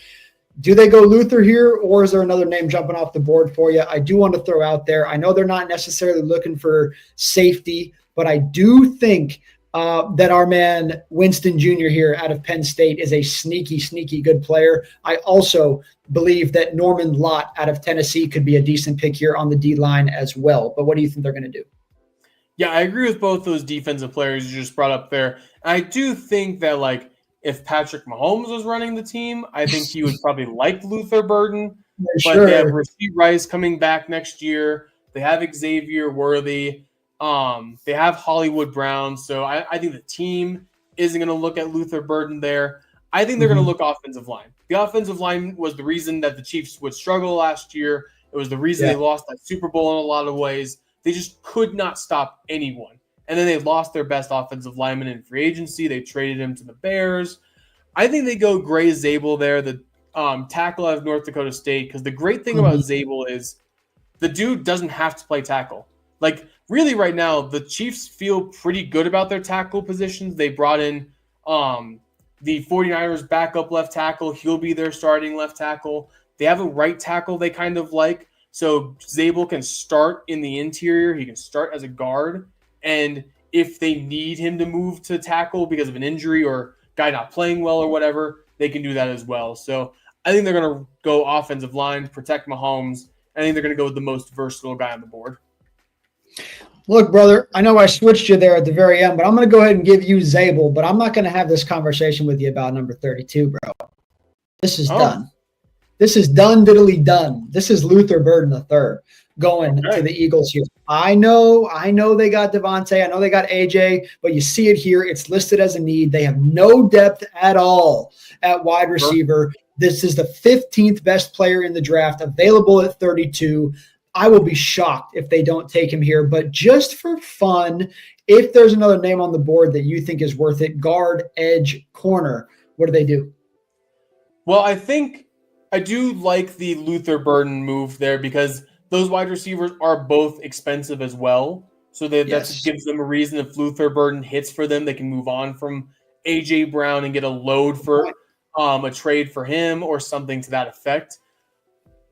S1: Do they go Luther here, or is there another name jumping off the board for you? I do want to throw out there, I know they're not necessarily looking for safety, but I do think that our man Winston Jr. here out of Penn State is a sneaky good player. I also believe that Norman Lott out of Tennessee could be a decent pick here on the D-line as well. But what do you think they're going to do?
S2: Yeah, I agree with both those defensive players you just brought up there. I do think that, like, if Patrick Mahomes was running the team, I think he would probably like Luther Burden.
S1: Sure.
S2: But they have Rashee Rice coming back next year. They have Xavier Worthy. They have Hollywood Brown. So I think the team isn't going to look at Luther Burden there. I think they're going to look offensive line. The offensive line was the reason that the Chiefs would struggle last year. It was the reason they lost that Super Bowl in a lot of ways. They just could not stop anyone. And then they lost their best offensive lineman in free agency. They traded him to the Bears. I think they go Gray Zabel there, the tackle out of North Dakota State, because the great thing about Zabel is the dude doesn't have to play tackle. Like, really right now, the Chiefs feel pretty good about their tackle positions. They brought in the 49ers backup left tackle. He'll be their starting left tackle. They have a right tackle they kind of like. So Zabel can start in the interior. He can start as a guard. And if they need him to move to tackle because of an injury or guy not playing well or whatever, they can do that as well. So I think they're going to go offensive line, protect Mahomes. I think they're going to go with the most versatile guy on the board.
S1: Look, brother, I know I switched you there at the very end, but I'm going to go ahead and give you Zabel, but I'm not going to have this conversation with you about number 32, bro. This is done. This is done, diddly done. This is Luther Burden III going to the Eagles here. I know they got Devontae. I know they got AJ, but you see it here. It's listed as a need. They have no depth at all at wide receiver. This is the 15th best player in the draft, available at 32. I will be shocked if they don't take him here, but just for fun, if there's another name on the board that you think is worth it, guard, edge, corner, what do they do?
S2: Well, I think I do like the Luther Burden move there because those wide receivers are both expensive as well. So that gives them a reason. If Luther Burden hits for them, they can move on from A.J. Brown and get a load for a trade for him or something to that effect.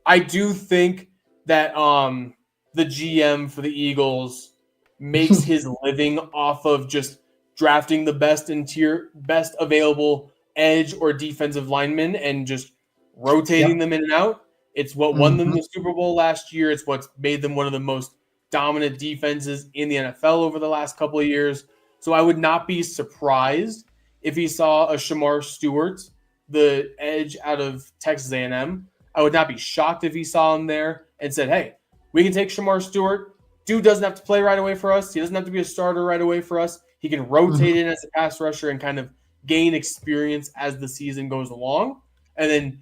S2: I do think that the GM for the Eagles makes his living off of just drafting the best available edge or defensive lineman and just rotating them in and out. It's what won them the Super Bowl last year. It's what's made them one of the most dominant defenses in the NFL over the last couple of years. So I would not be surprised if he saw a Shamar Stewart, the edge out of Texas A&M. I would not be shocked if he saw him there and said, hey, we can take Shamar Stewart. Dude doesn't have to play right away for us. He doesn't have to be a starter right away for us. He can rotate in as a pass rusher and kind of gain experience as the season goes along, and then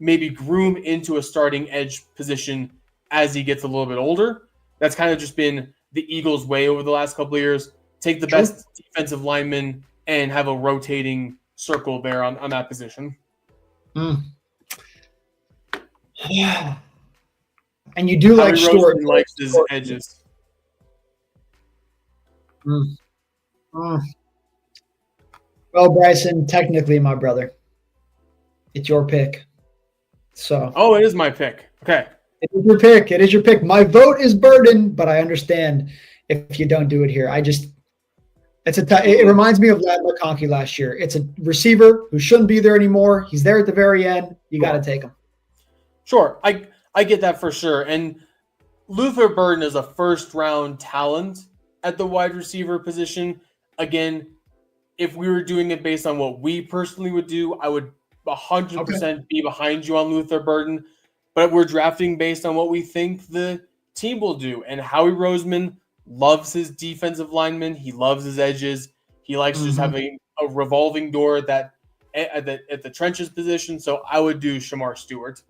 S2: maybe groom into a starting edge position as he gets a little bit older. That's kind of just been the Eagles' way over the last couple of years. Take the best defensive lineman and have a rotating circle there on that position.
S1: Yeah. And you do like Stewart.
S2: Likes his edges.
S1: Well, Bryson, technically my brother. It's your pick. So.
S2: Oh, it is my pick. Okay.
S1: It is your pick. It is your pick. My vote is Burden, but I understand if you don't do it here. It reminds me of Lad McConkey last year. It's a receiver who shouldn't be there anymore. He's there at the very end. You got to take him.
S2: Sure. I get that for sure. And Luther Burden is a first-round talent at the wide receiver position. Again, if we were doing it based on what we personally would do, I would 100% be behind you on Luther Burden. But we're drafting based on what we think the team will do. And Howie Roseman loves his defensive linemen. He loves his edges. He likes just having a revolving door at the trenches position. So I would do Shamar Stewart.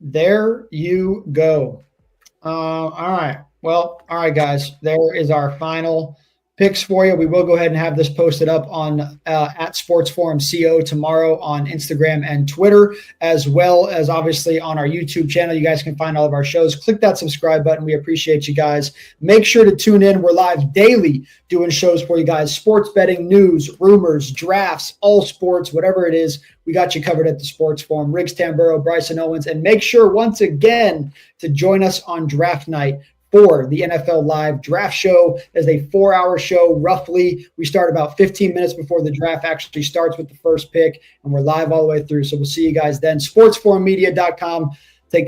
S1: There you go. All right. Well, all right, guys. There is our final picks for you. We will go ahead and have this posted up on at Sports Forum CO tomorrow on Instagram and Twitter, as well as obviously on our YouTube channel. You guys can find all of our shows. Click that subscribe button. We appreciate you guys. Make sure to tune in. We're live daily doing shows for you guys. Sports betting, news, rumors, drafts, all sports, whatever it is. We got you covered at the Sports Forum. Riggs Tamburo, Bryson Owens, and make sure once again to join us on draft night for the NFL Live Draft Show. As a 4-hour show, roughly. We start about 15 minutes before the draft actually starts with the first pick, and we're live all the way through. So we'll see you guys then. SportsForumMedia.com. Take care.